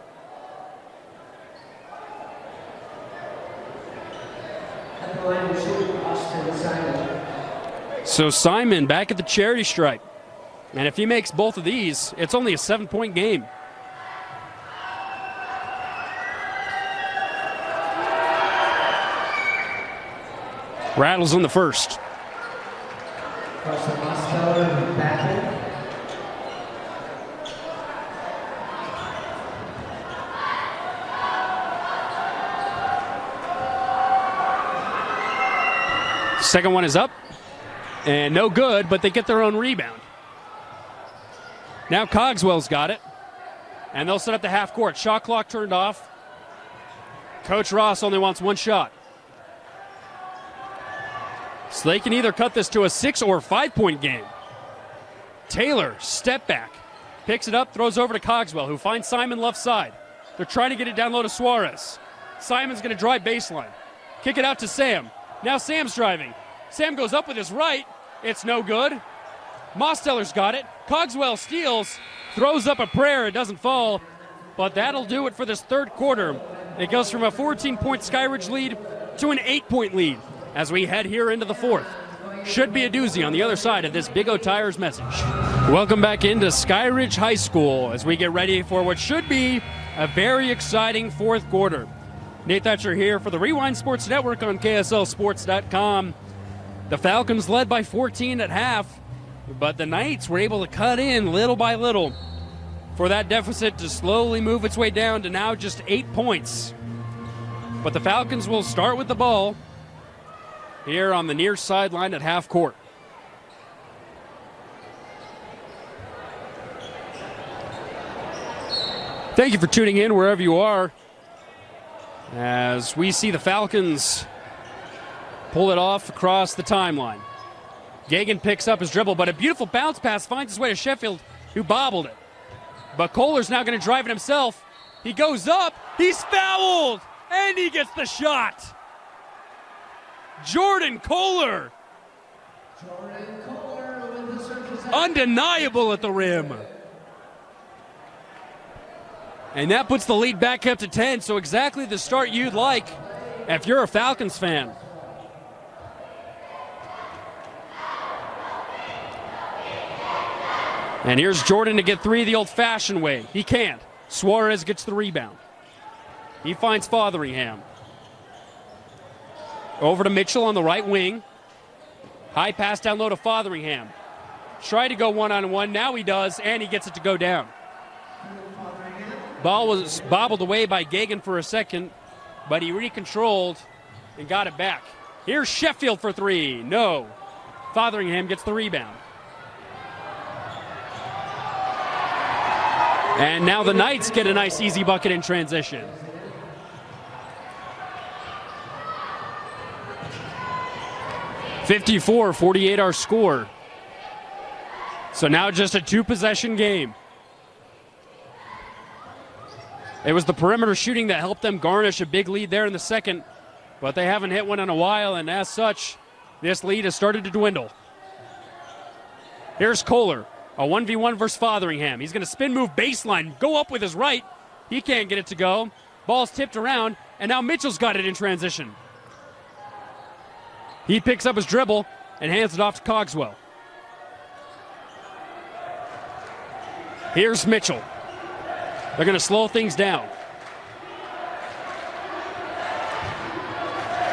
So Simon back at the charity stripe. And if he makes both of these, it's only a 7-point game. Rattles in the first. Second one is up. And no good, but they get their own rebound. Now Cogswell's got it. And they'll set up the half court. Shot clock turned off. Coach Ross only wants one shot. So they can either cut this to a 6 or 5-point game. Taylor, step back. Picks it up, throws over to Cogswell, who finds Simon left side. They're trying to get it down low to Suarez. Simon's going to drive baseline. Kick it out to Sam. Now Sam's driving. Sam goes up with his right. It's no good. Mosteller's got it. Cogswell steals, throws up a prayer. It doesn't fall, but that'll do it for this third quarter. It goes from a 14-point Skyridge lead to an 8-point lead as we head here into the fourth. Should be a doozy on the other side of this Big O Tires message. Welcome back into Skyridge High School as we get ready for what should be a very exciting fourth quarter. Nate Thatcher here for the Rewind Sports Network on KSLSports.com. The Falcons led by 14 at half, but the Knights were able to cut in little by little for that deficit to slowly move its way down to now just 8 points. But the Falcons will start with the ball here on the near sideline at half court. Thank you for tuning in wherever you are as we see the Falcons pull it off across the timeline. Gagan picks up his dribble, but a beautiful bounce pass finds his way to Sheffield, who bobbled it. But Kohler's now going to drive it himself. He goes up, he's fouled, and he gets the shot. Jordan Kohler. Undeniable at the rim. And that puts the lead back up to 10, so exactly the start you'd like if you're a Falcons fan. And here's Jordan to get 3 the old-fashioned way. He can't. Suarez gets the rebound. He finds Fotheringham. Over to Mitchell on the right wing. High pass down low to Fotheringham. Tried to go one-on-one. Now he does, and he gets it to go down. Ball was bobbled away by Gagan for a second, but he recontrolled and got it back. Here's Sheffield for 3. No. Fotheringham gets the rebound. And now the Knights get a nice easy bucket in transition. (54-48) our score. So now just a 2-possession game. It was the perimeter shooting that helped them garnish a big lead there in the second, but they haven't hit one in a while, and as such, this lead has started to dwindle. Here's Kohler. A 1v1 versus Fotheringham. He's going to spin move baseline, go up with his right. He can't get it to go. Ball's tipped around, and now Mitchell's got it in transition. He picks up his dribble and hands it off to Cogswell. Here's Mitchell. They're going to slow things down.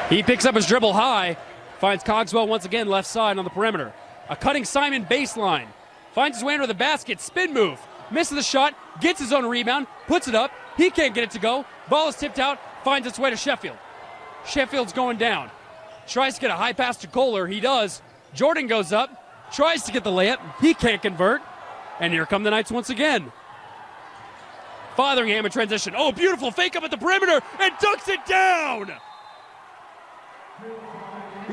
He picks up his dribble high, finds Cogswell once again left side on the perimeter. A cutting Simon baseline. finds his way under the basket, spin move, misses the shot, gets his own rebound, puts it up. He can't get it to go. Ball is tipped out, finds its way to Sheffield. Sheffield's going down. Tries to get a high pass to Kohler. He does. Jordan goes up, tries to get the layup. He can't convert. And here come the Knights once again. Fotheringham in transition. Oh, beautiful fake up at the perimeter and dunks it down.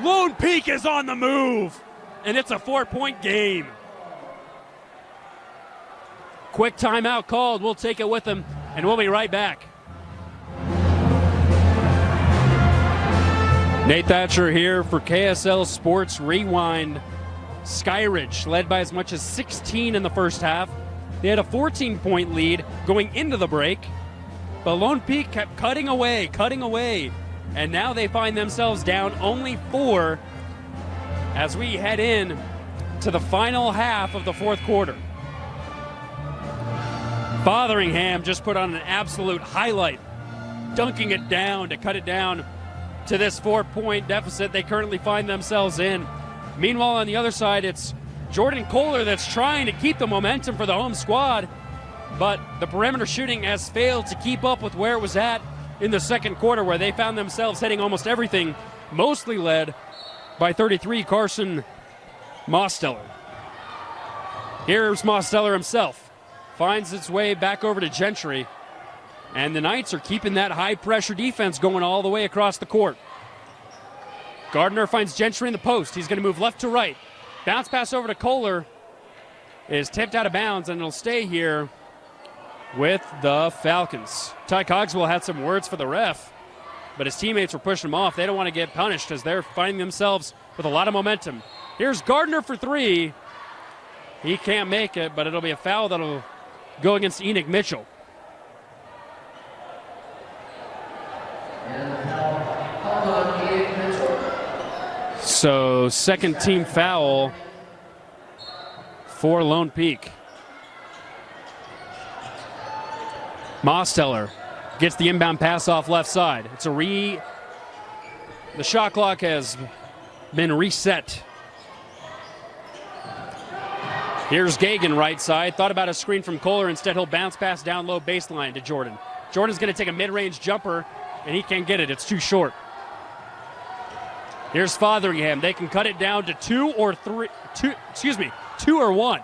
Lone Peak is on the move, and it's a 4-point game. Quick timeout called. We'll take it with them, and we'll be right back. Nate Thatcher here for KSL Sports Rewind. Skyridge led by as much as 16 in the first half. They had a 14-point lead going into the break, but Lone Peak kept cutting away, and now they find themselves down only 4 as we head in to the final half of the fourth quarter. Fotheringham just put on an absolute highlight, dunking it down to cut it down to this 4-point deficit they currently find themselves in. Meanwhile, on the other side, it's Jordan Kohler that's trying to keep the momentum for the home squad, but the perimeter shooting has failed to keep up with where it was at in the second quarter, where they found themselves hitting almost everything, mostly led by 33 Carson Mosteller. Here's Mosteller himself, finds its way back over to Gentry, and the Knights are keeping that high-pressure defense going all the way across the court. Gardner finds Gentry in the post. He's going to move left to right. Bounce pass over to Kohler is tipped out of bounds, and it'll stay here with the Falcons. Ty Cogswell had some words for the ref, but his teammates were pushing him off. They don't want to get punished as they're finding themselves with a lot of momentum. Here's Gardner for 3. He can't make it, but it'll be a foul that'll go against Enoch Mitchell. So, second team foul for Lone Peak. Mosteller gets the inbound pass off left side. The shot clock has been reset. Here's Gagan right side. Thought about a screen from Kohler. Instead, he'll bounce pass down low baseline to Jordan. Jordan's going to take a mid-range jumper, and he can't get it. It's too short. Here's Fotheringham. They can cut it down to 2 or 1.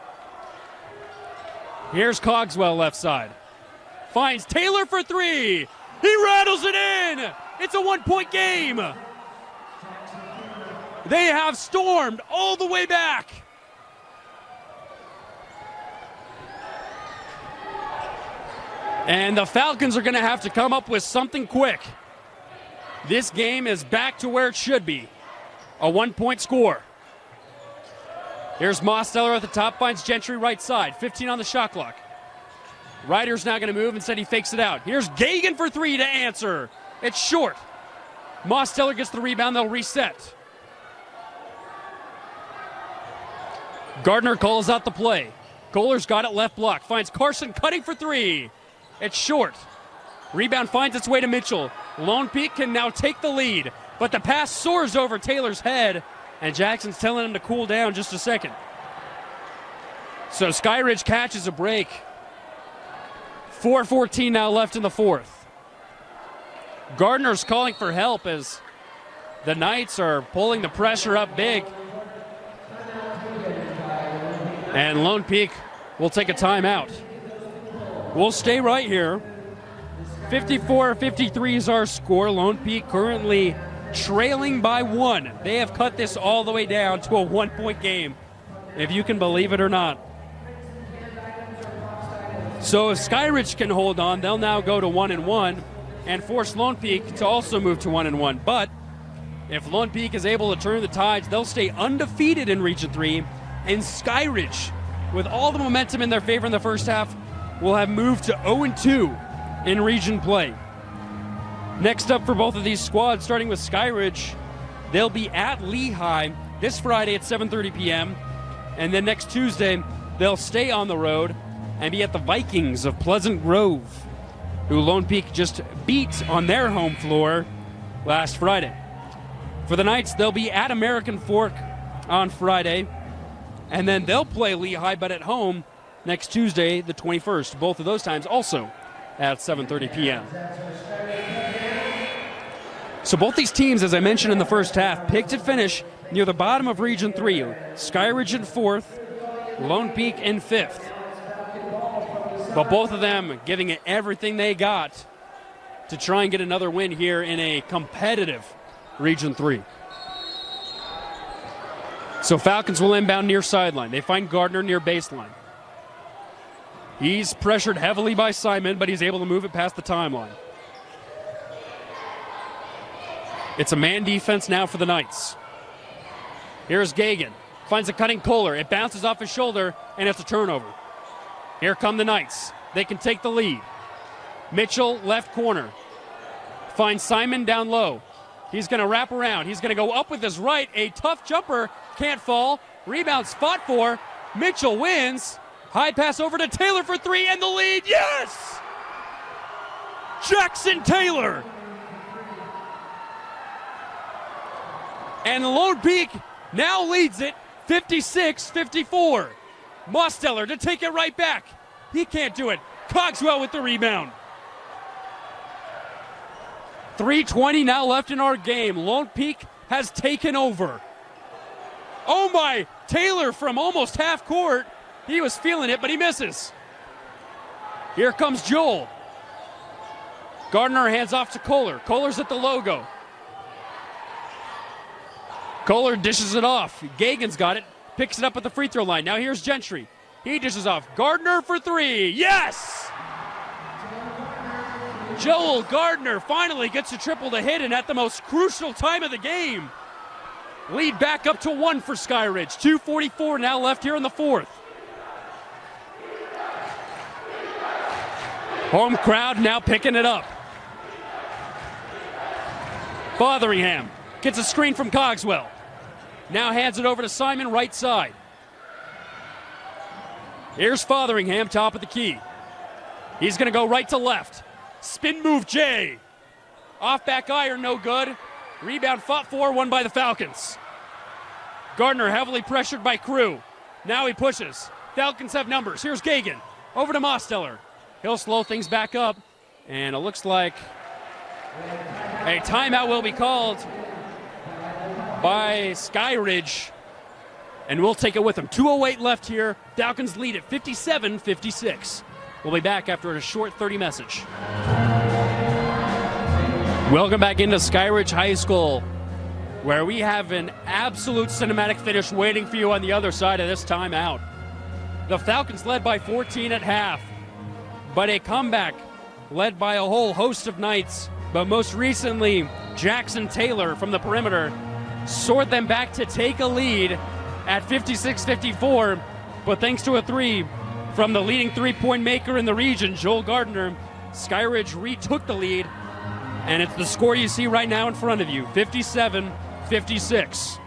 Here's Cogswell left side. Finds Taylor for 3. He rattles it in. It's a 1-point game. They have stormed all the way back. And the Falcons are going to have to come up with something quick. This game is back to where it should be. A 1-point score. Here's Mosteller at the top, finds Gentry right side. 15 on the shot clock. Ryder's not going to move, instead he fakes it out. Here's Gagan for 3 to answer. It's short. Mosteller gets the rebound, they'll reset. Gardner calls out the play. Kohler's got it left block, finds Carson cutting for 3. It's short. Rebound finds its way to Mitchell. Lone Peak can now take the lead, but the pass soars over Taylor's head, and Jackson's telling him to cool down just a second. So Skyridge catches a break. 4:14 now left in the fourth. Gardner's calling for help as the Knights are pulling the pressure up big. And Lone Peak will take a timeout. We'll stay right here. 54-53 is our score. Lone Peak currently trailing by 1. They have cut this all the way down to a 1-point game, if you can believe it or not. So if Skyridge can hold on, they'll now go to 1-1 and force Lone Peak to also move to 1-1. But if Lone Peak is able to turn the tides, they'll stay undefeated in Region 3, and Skyridge, with all the momentum in their favor in the first half, will have moved to 0-2 in region play. Next up for both of these squads, starting with Skyridge, they'll be at Lehigh this Friday at 7:30 p.m. And then next Tuesday, they'll stay on the road and be at the Vikings of Pleasant Grove, who Lone Peak just beat on their home floor last Friday. For the Knights, they'll be at American Fork on Friday, And then they'll play Lehigh, but at home next Tuesday, the 21st. Both of those times also at 7:30 p.m. So both these teams, as I mentioned in the first half, picked to finish near the bottom of Region 3. Skyridge in 4th, Lone Peak in 5th. But both of them giving it everything they got to try and get another win here in a competitive Region 3. So Falcons will inbound near sideline. They find Gardner near baseline. He's pressured heavily by Simon, but he's able to move it past the timeline. It's a man defense now for the Knights. Here's Gagan. Finds a cutting Kohler. It bounces off his shoulder, and it's a turnover. Here come the Knights. They can take the lead. Mitchell, left corner. Finds Simon down low. He's going to wrap around. He's going to go up with his right. A tough jumper. Can't fall. Rebound fought for. Mitchell wins. High pass over to Taylor for three, and the lead. Yes! Jackson Taylor. And Lone Peak now leads it 56-54. Mosteller to take it right back. He can't do it. Cogswell with the rebound. 3:20 now left in our game. Lone Peak has taken over. Oh my, Taylor from almost half court. He was feeling it, but he misses. Here comes Joel. Gardner hands off to Kohler. Kohler's at the logo. Kohler dishes it off. Gagan's got it. Picks it up at the free throw line. Now here's Gentry. He dishes off. Gardner for three. Yes! Joel Gardner finally gets a triple to hit, and at the most crucial time of the game. Lead back up to one for Skyridge. 2:44 now left here in the fourth. Home crowd now picking it up. Fotheringham gets a screen from Cogswell. Now hands it over to Simon, right side. Here's Fotheringham, top of the key. He's going to go right to left. Spin move, Jay. Off back iron, no good. Rebound fought for, won by the Falcons. Gardner heavily pressured by Crew. Now he pushes. Falcons have numbers. Here's Gagan. Over to Mosteller. He'll slow things back up. And it looks like a timeout will be called by Skyridge. And we'll take it with them. 2:08 left here. Falcons lead at 57-56. We'll be back after a short 30 message. Welcome back into Skyridge High School, where we have an absolute cinematic finish waiting for you on the other side of this timeout. The Falcons led by 14 at half, but a comeback led by a whole host of Knights, but most recently, Jackson Taylor from the perimeter soared them back to take a lead at 56-54, but thanks to a three from the leading three-point maker in the region, Joel Gardner, Skyridge retook the lead, and it's the score you see right now in front of you, 57-56.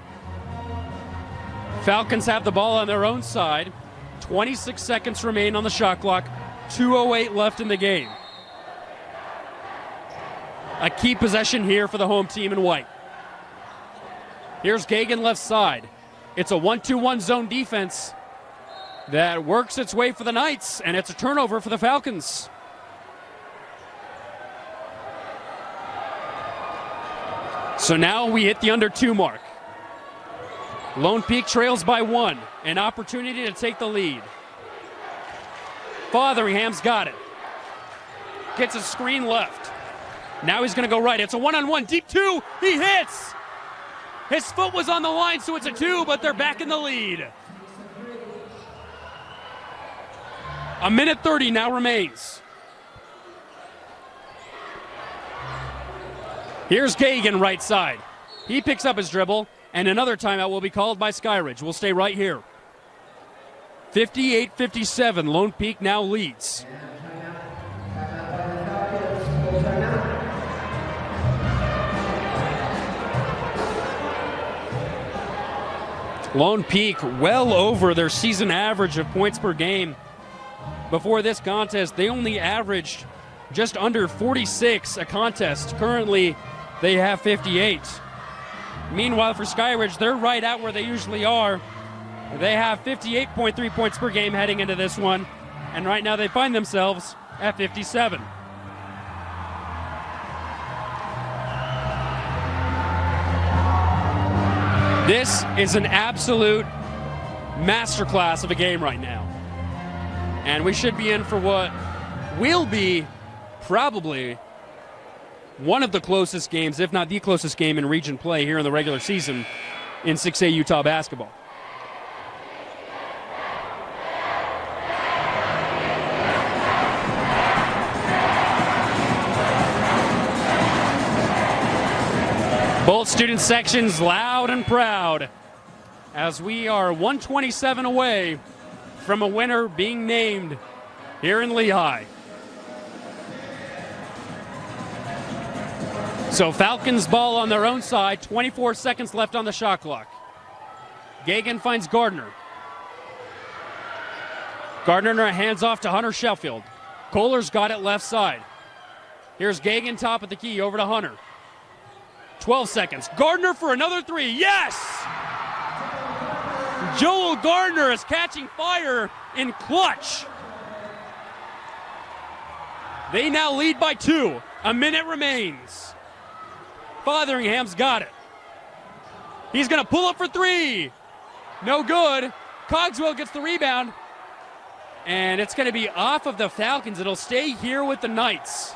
Falcons have the ball on their own side. 26 seconds remain on the shot clock. 2:08 left in the game. A key possession here for the home team in white. Here's Gagan left side. It's a 1-2-1 zone defense that works its way for the Knights, and it's a turnover for the Falcons. So now we hit the under 2 mark. Lone Peak trails by 1, an opportunity to take the lead. Fotheringham's got it. Gets a screen left. Now he's going to go right. It's a one-on-one, deep 2. He hits. His foot was on the line, so it's a 2, but they're back in the lead. A minute 30 now remains. Here's Gagan right side. He picks up his dribble, and another timeout will be called by Skyridge. We'll stay right here. 58-57, Lone Peak now leads. Lone Peak well over their season average of points per game. Before this contest, they only averaged just under 46 a contest. Currently, they have 58. Meanwhile, for Skyridge, they're right at where they usually are. They have 58.3 points per game heading into this one, and right now they find themselves at 57. This is an absolute masterclass of a game right now. And we should be in for what will be probably one of the closest games, if not the closest game in region play here in the regular season in 6A Utah basketball. Both student sections loud and proud as we are 127 away from a winner being named here in Lehigh. So Falcons ball on their own side, 24 seconds left on the shot clock. Gagan finds Gardner. Gardner hands off to Hunter Sheffield. Kohler's got it left side. Here's Gagan top of the key over to Hunter. 12 seconds. Gardner for another three. Yes! Joel Gardner is catching fire in clutch. They now lead by 2. A minute remains. Fotheringham's got it. He's going to pull up for 3. No good. Cogswell gets the rebound. And it's going to be off of the Falcons. It'll stay here with the Knights.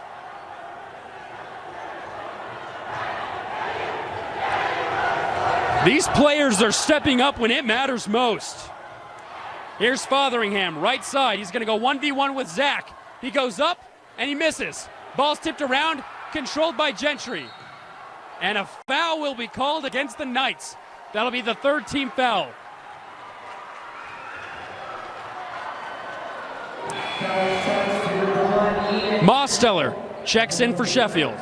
These players are stepping up when it matters most. Here's Fotheringham, right side. He's going to go 1v1 with Zach. He goes up, and he misses. Ball's tipped around, controlled by Gentry. And a foul will be called against the Knights. That'll be the third team foul. Mosteller checks in for Sheffield.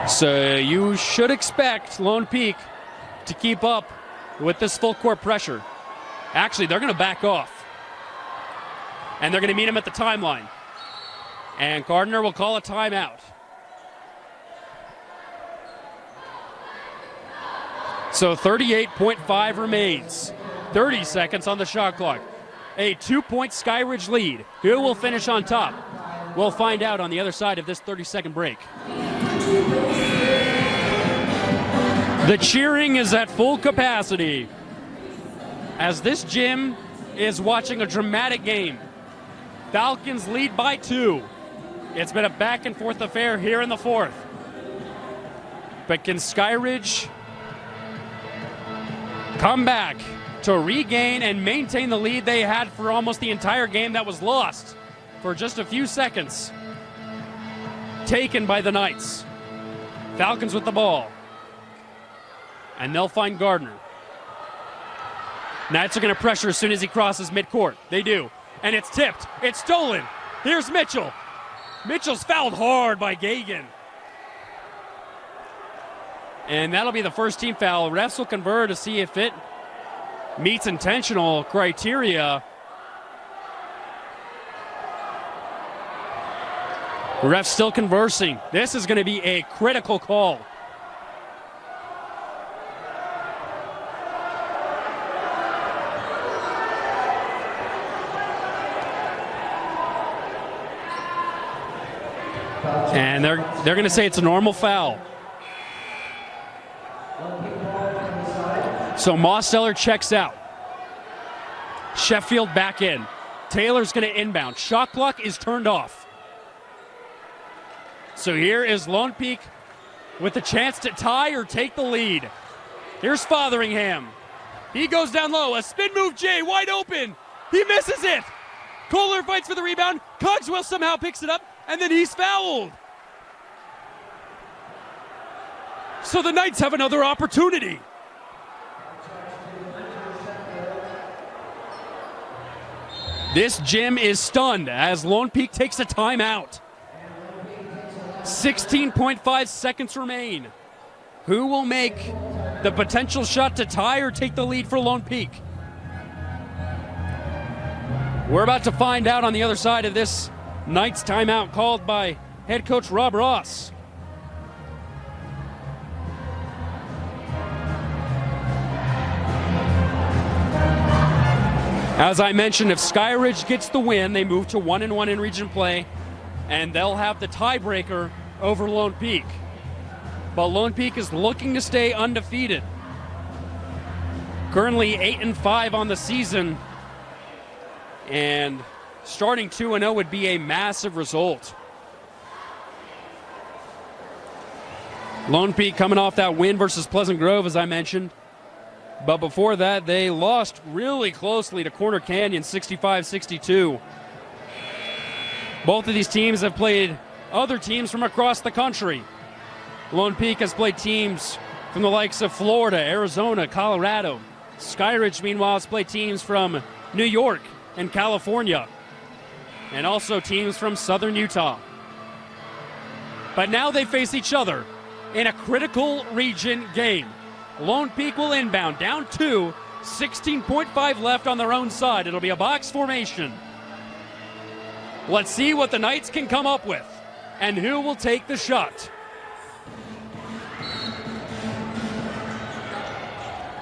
So you should expect Lone Peak to keep up with this full court pressure. Actually, they're going to back off. And they're going to meet him at the timeline. And Gardner will call a timeout. So 38.5 remains. 30 seconds on the shot clock. A 2-point Skyridge lead. Who will finish on top? We'll find out on the other side of this 30-second break. The cheering is at full capacity as this gym is watching a dramatic game. Falcons lead by 2. It's been a back and forth affair here in the fourth. But can Skyridge come back to regain and maintain the lead they had for almost the entire game that was lost for just a few seconds? Taken by the Knights. Falcons with the ball. And they'll find Gardner. Knights are going to pressure as soon as he crosses midcourt. They do. And it's tipped. It's stolen. Here's Mitchell. Mitchell's fouled hard by Gagan. And that'll be the first team foul. Refs will convert to see if it meets intentional criteria. Refs still conversing. This is going to be a critical call. And they're going to say it's a normal foul. So Mosteller checks out. Sheffield back in. Taylor's going to inbound. Shot clock is turned off. So here is Lone Peak with a chance to tie or take the lead. Here's Fotheringham. He goes down low. A spin move, Jay, wide open. He misses it. Kohler fights for the rebound. Cogswell somehow picks it up, and then he's fouled. So the Knights have another opportunity. This gym is stunned as Lone Peak takes a timeout. 16.5 seconds remain. Who will make the potential shot to tie or take the lead for Lone Peak? We're about to find out on the other side of this Knights timeout called by head coach Rob Ross. As I mentioned, if Skyridge gets the win, they move to 1-1 in region play, and they'll have the tiebreaker over Lone Peak. But Lone Peak is looking to stay undefeated. Currently 8-5 on the season, and starting 2-0 would be a massive result. Lone Peak coming off that win versus Pleasant Grove, as I mentioned. But before that, they lost really closely to Corner Canyon, 65-62. Both of these teams have played other teams from across the country. Lone Peak has played teams from the likes of Florida, Arizona, Colorado. Skyridge, meanwhile, has played teams from New York and California, and also teams from Southern Utah. But now they face each other in a critical region game. Lone Peak will inbound, down 2, 16.5 left on their own side. It'll be a box formation. Let's see what the Knights can come up with and who will take the shot.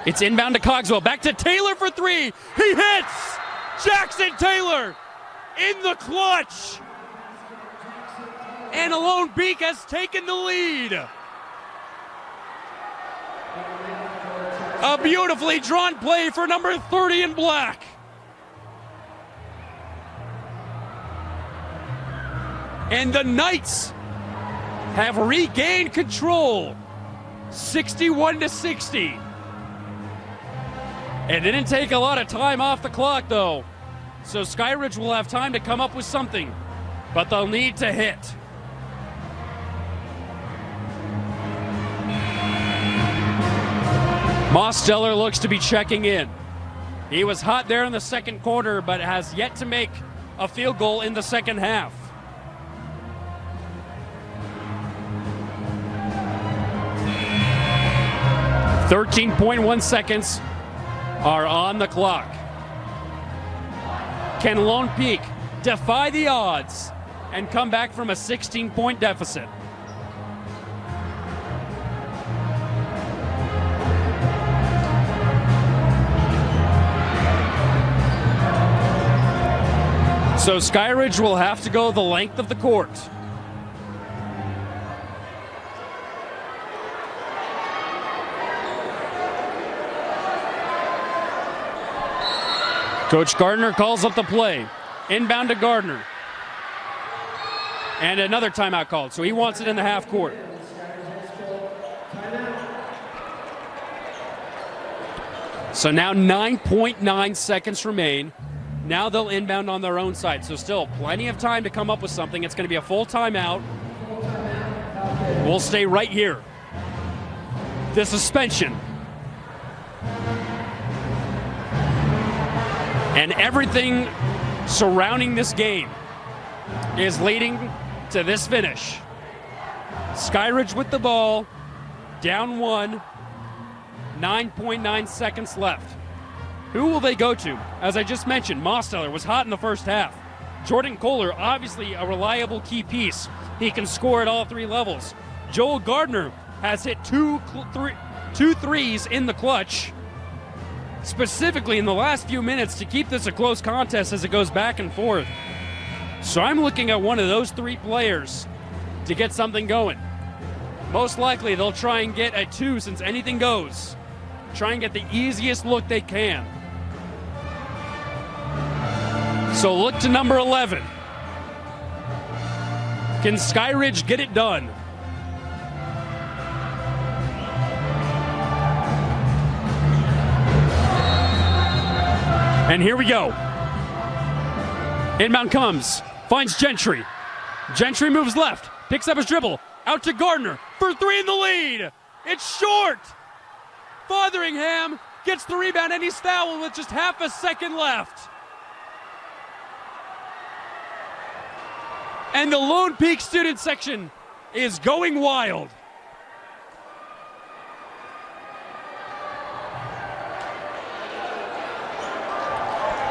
It's inbound to Cogswell, back to Taylor for 3. He hits! Jackson Taylor in the clutch! And Lone Peak has taken the lead. A beautifully drawn play for number 30 in black. And the Knights have regained control, 61-60. It didn't take a lot of time off the clock, though, so Skyridge will have time to come up with something, but they'll need to hit. Mosteller looks to be checking in. He was hot there in the second quarter, but has yet to make a field goal in the second half. .1 seconds are on the clock. Can Lone Peak defy the odds and come back from a 16-point deficit? So Skyridge will have to go the length of the court. Coach Gardner calls up the play. Inbound to Gardner. And another timeout called, so he wants it in the half court. So now 9.9 seconds remain. Now they'll inbound on their own side, so still plenty of time to come up with something. It's going to be a full timeout. We'll stay right here. The suspension. And everything surrounding this game is leading to this finish. Skyridge with the ball, down 1, 9.9 seconds left. Who will they go to? As I just mentioned, Mosteller was hot in the first half. Jordan Kohler, obviously a reliable key piece. He can score at all 3 levels. Joel Gardner has hit two threes in the clutch, specifically in the last few minutes, to keep this a close contest as it goes back and forth. So I'm looking at one of those 3 players to get something going. Most likely they'll try and get a 2 since anything goes. Try and get the easiest look they can. So look to number 11. Can Skyridge get it done? And here we go. Inbound comes, finds Gentry. Gentry moves left, picks up his dribble, out to Gardner for 3 in the lead. It's short. Fotheringham gets the rebound and he's fouled with just half a second left. And the Lone Peak student section is going wild.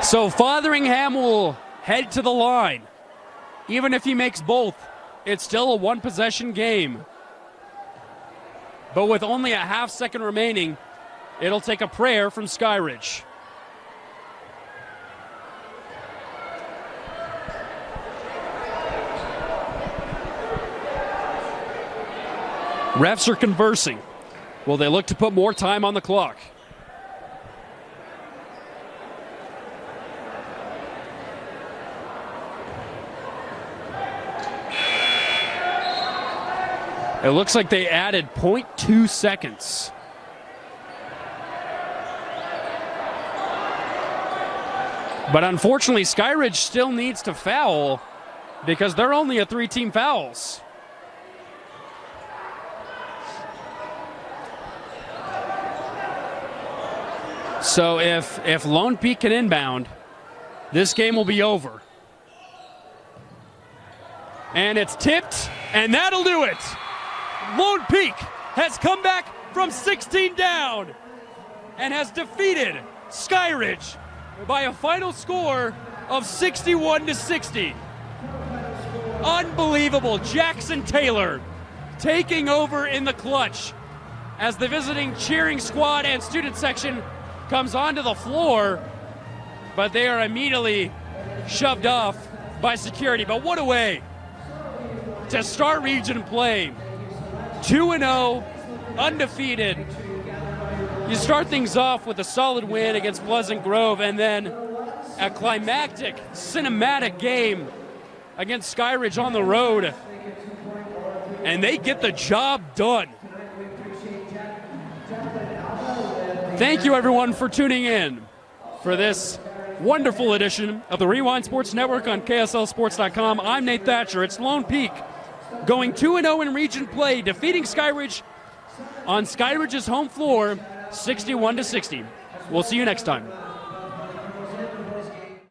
So Fotheringham will head to the line. Even if he makes both, it's still a 1-possession game. But with only a half second remaining, it'll take a prayer from Skyridge. Refs are conversing. Will they look to put more time on the clock? It looks like they added 0.2 seconds. But unfortunately, Skyridge still needs to foul because they're only at 3 team fouls. So if Lone Peak can inbound, this game will be over. And it's tipped, and that'll do it. Lone Peak has come back from 16 down and has defeated Skyridge by a final score of 61-60. Unbelievable. Jackson Taylor taking over in the clutch as the visiting cheering squad and student section comes onto the floor, but they are immediately shoved off by security. But what a way to start region play. 2-0, undefeated. You start things off with a solid win against Pleasant Grove, and then a climactic, cinematic game against Skyridge on the road. And they get the job done. Thank you, everyone, for tuning in for this wonderful edition of the Rewind Sports Network on KSLSports.com. I'm Nate Thatcher. It's Lone Peak going 2-0 in region play, defeating Skyridge on Skyridge's home floor, 61-60. We'll see you next time.